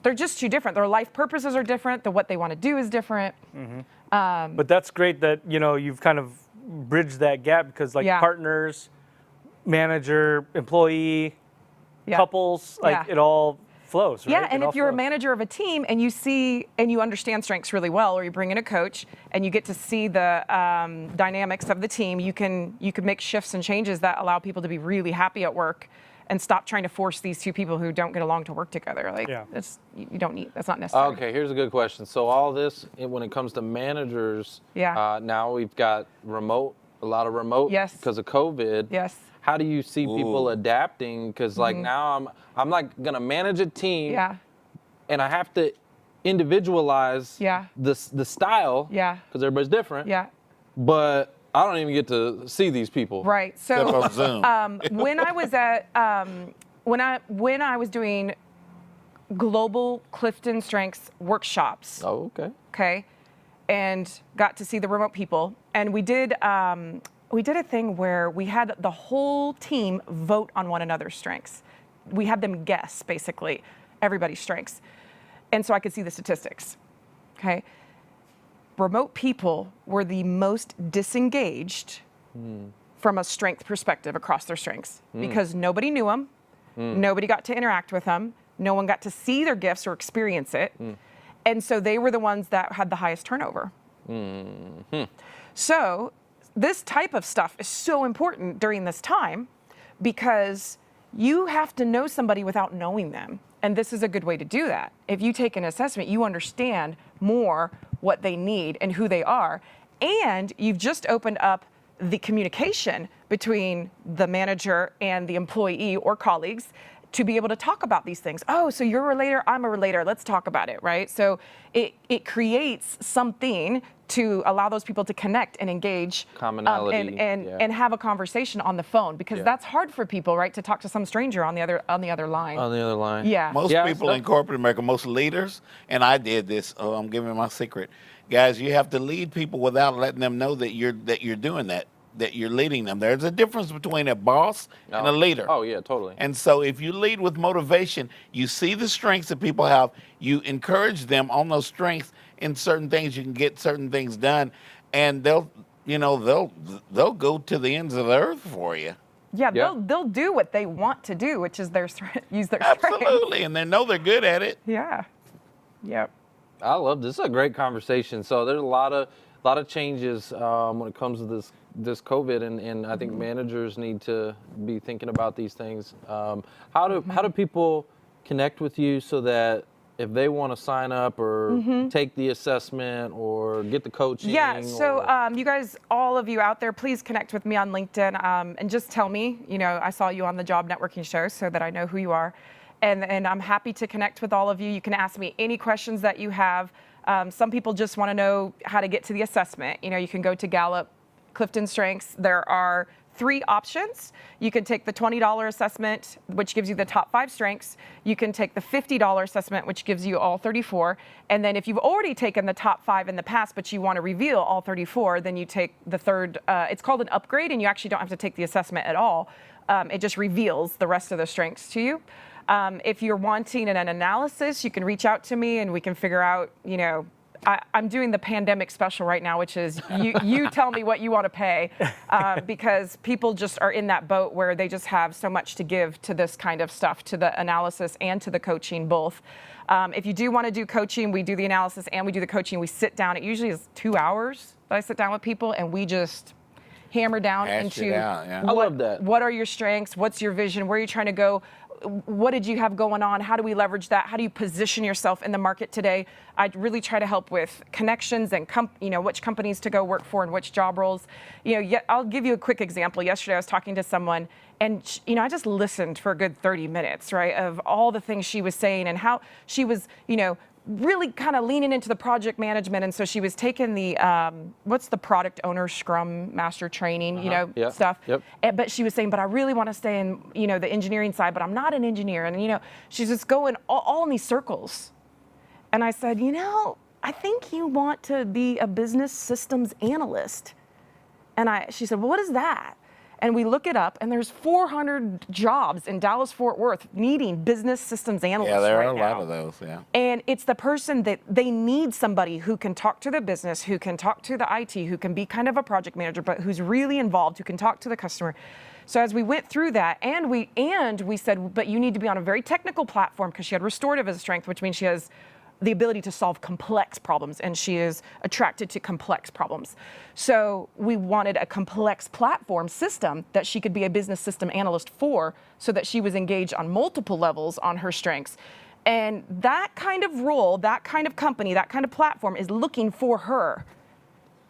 they're just too different. Their life purposes are different. What they want to do is different. But that's great that you've kind of bridged that gap because like Yeah. partners, manager, employee, Yeah. couples, like Yeah. it all flows, right? Yeah, It and all if you're a flows. manager of a team and you see and you understand strengths really well, or you bring in a coach and you get to see the dynamics of the team, you can make shifts and changes that allow people to be really happy at work and stop trying to force these two people who don't get along to work together. Like, Yeah. you don't need, that's not necessary. Okay, here's a good question. So all this, when it comes to managers, Yeah. now we've got a lot of remote Yes. because of COVID. Yes. How do you see people Ooh. adapting? Because like now I'm like gonna manage a team, Yeah. and I have to individualize Yeah. the style, Yeah. because everybody's different. Yeah. But I don't even get to see these people. Right. Except So on Zoom. when I was at when I was doing global Clifton Strengths workshops, Oh, okay. okay, and got to see the remote people, and we did a thing where we had the whole team vote on one another's strengths. We had them guess basically everybody's strengths, and so I could see the statistics. Okay. Remote people were the most disengaged from a strength perspective across their strengths because nobody knew them, nobody got to interact with them, no one got to see their gifts or experience it, and so they were the ones that had the highest turnover. So this type of stuff is so important during this time because you have to know somebody without knowing them. And this is a good way to do that. If you take an assessment, you understand more what they need and who they are. And you've just opened up the communication between the manager and the employee or colleagues to be able to talk about these things. Oh, so you're a relator, I'm a relator, let's talk about it, right? So it creates something to allow those people to connect and engage Commonality, and have a conversation on the phone, because that's hard for people, right, to talk to some stranger on the other line. On the other line. Yeah. Most people in corporate America, most leaders, and I did this. Oh, I'm giving my secret, guys. You have to lead people without letting them know that you're doing that you're leading them. There's a difference between a boss and a leader. Oh yeah, totally. And so if you lead with motivation, you see the strengths that people have, you encourage them on those strengths in certain things, you can get certain things done, and they'll go to the ends of the earth for you. Yeah, they'll do what they want to do, which is use their strength. Absolutely, and they know they're good at it. Yeah. Yep. I love this. This is a great conversation. So there's a lot of changes when it comes to this COVID, and I think managers need to be thinking about these things. How do people connect with you so that if they want to sign up or take the assessment or get the coaching? Yeah, so you guys, all of you out there, please connect with me on LinkedIn and just tell me, I saw you on the Job Networking Show so that I know who you are. And I'm happy to connect with all of you. You can ask me any questions that you have. Some people just want to know how to get to the assessment. You can go to Gallup, Clifton Strengths. There are 3 options. You can take the $20 assessment, which gives you the top 5 strengths. You can take the $50 assessment, which gives you all 34. And then if you've already taken the top 5 in the past, but you want to reveal all 34, then you take the third. It's called an upgrade, and you actually don't have to take the assessment at all. It just reveals the rest of the strengths to you. If you're wanting an analysis, you can reach out to me and we can figure out, I'm doing the pandemic special right now, which is you tell me what you want to pay, because people just are in that boat where they just have so much to give to this kind of stuff, to the analysis and to the coaching both. If you do want to do coaching, we do the analysis and we do the coaching. We sit down. It usually is 2 hours that I sit down with people and we just hammer down into I love that. What are your strengths? What's your vision? Where are you trying to go? What did you have going on? How do we leverage that? How do you position yourself in the market today? I really try to help with connections and which companies to go work for and which job roles. I'll give you a quick example. Yesterday I was talking to someone and I just listened for a good 30 minutes, right, of all the things she was saying and how she was, really kind of leaning into the project management. And so she was taking the, what's the product owner Scrum Master training, stuff. Yep. But she was saying, but I really want to stay in, the engineering side, but I'm not an engineer. And, she's just going all in these circles. And I said, I think you want to be a business systems analyst. And she said, well, what is that? And we look it up, and there's 400 jobs in Dallas-Fort Worth needing business systems analysts right now. Yeah, there are a lot of those, yeah. And it's the person that they need somebody who can talk to the business, who can talk to the IT, who can be kind of a project manager, but who's really involved, who can talk to the customer. So as we went through that, and we said, but you need to be on a very technical platform, because she had restorative as a strength, which means she has the ability to solve complex problems, and she is attracted to complex problems. So we wanted a complex platform system that she could be a business system analyst for, so that she was engaged on multiple levels on her strengths. And that kind of role, that kind of company, that kind of platform is looking for her.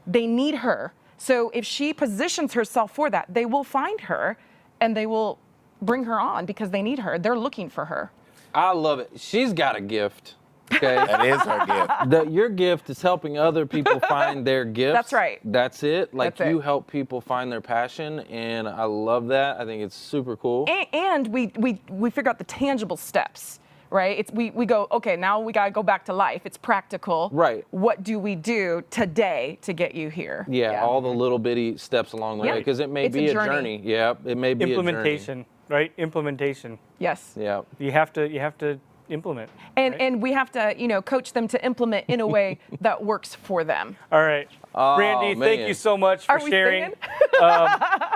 They need her. So if she positions herself for that, they will find her and they will bring her on because they need her. They're looking for her. I love it. She's got a gift. Okay. That is her gift. Your gift is helping other people find their gifts. That's right. That's it. That's you it. help people find their passion, and I love that. I think it's super cool. And we figure out the tangible steps, right? We go, okay, now we got to go back to life. It's practical. Right. What do we do today to get you here? Yeah, all the little bitty steps along the way, because it may be a journey. Yeah, it may be implementation, right? Implementation. Yes. Yeah. You have to implement. And we have to, coach them to implement in a way that works for them. All right. Brandy, thank you so much for sharing.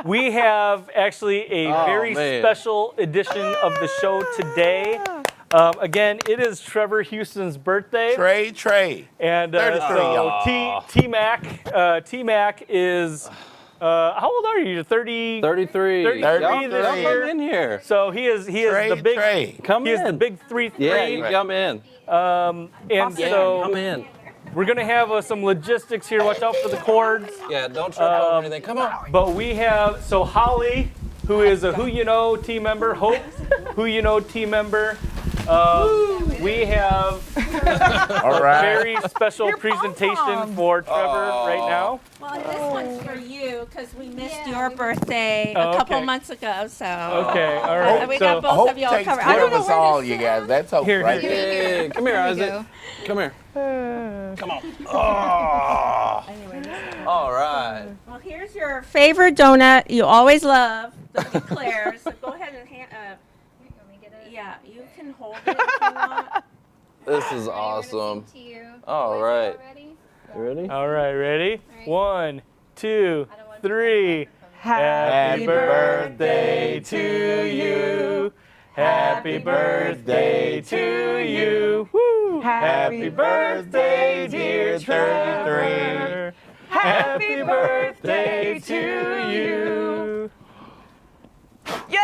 We have actually a very special edition of the show today. Again, it is Trevor Houston's birthday. Trey. And so T-Mac is... how old are you? 30? 33. 33 this year. In here. So he is the big. Trey. Come he in. is the big 3-3. Yeah, you come in. And so come in. we're gonna have some logistics here. Watch out for the cords. Yeah, don't trip over anything. Come on. But we have Holly, who is a Who You Know team member. Hope Who You Know team member. We have All a right. very special Your presentation pom-pom. for Trevor right now. Well, this one's for you because we missed Yeah, your birthday Oh, a couple okay. months ago. So Okay, all right. we So got both Hope of y'all takes covered. I care don't of know us where all, to you sit. guys. That's hope Here, right here. there. Hey, come here, There you Isaac. go. Come here. Come on. Oh. All right. Well, here's your favorite donut you always love, the eclairs. So go ahead and yeah, you can hold it if you want. This is Ready, we're gonna awesome. sing to you. All Boys, you right. all ready? You ready? All right, ready? right. 1, 2, I don't want 3. Happy birthday to you. Happy birthday to you. Woo. Happy birthday, dear Trevor. Happy birthday to you. Yay!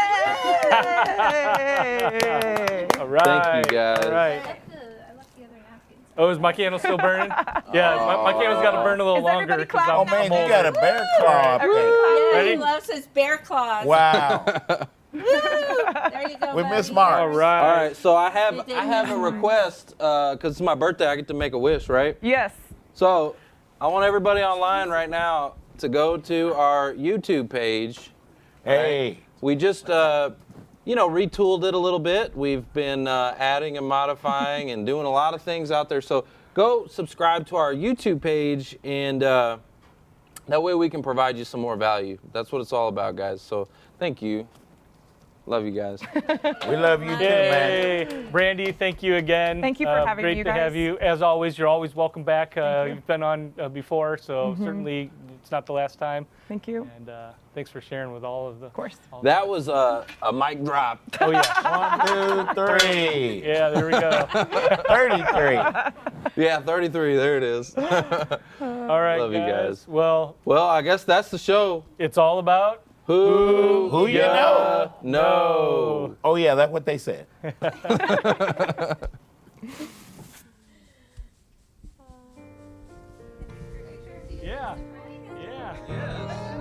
All right. Thank you, guys. All right. I left the other napkins. Oh, is my candle still burning? Yeah, my candle's got to burn a little Is longer. everybody 'cause Oh, clapping? man, you got a bear claw up there. Yeah, Ready? he loves his bear claws. Wow. Woo! There you go. We miss buddy. Mark. All right. All right, so I You have did a miss request because it's my birthday. I get to make a wish, right? Yes. So I want everybody online right now to go to our YouTube page. Hey. We just, retooled it a little bit. We've been adding and modifying and doing a lot of things out there. So go subscribe to our YouTube page, and that way we can provide you some more value. That's what it's all about, guys. So thank you. Love you guys. We love you too, man. Yay. Brandy, thank you again. Thank you for having great me, you to have guys. you. As always, you're always welcome back. You've been on before, so Mm-hmm. certainly it's not the last time. Thank you. And thanks for sharing with all of the. Of course. That was a mic drop. Oh, yeah. 1, 2, 3. Yeah, there we go. 33. Yeah, 33. There it is. All right, Love you guys. Well, Well, I guess that's the show. it's all about Who you know? know. Oh, yeah, that's what they said. Yeah. Yeah.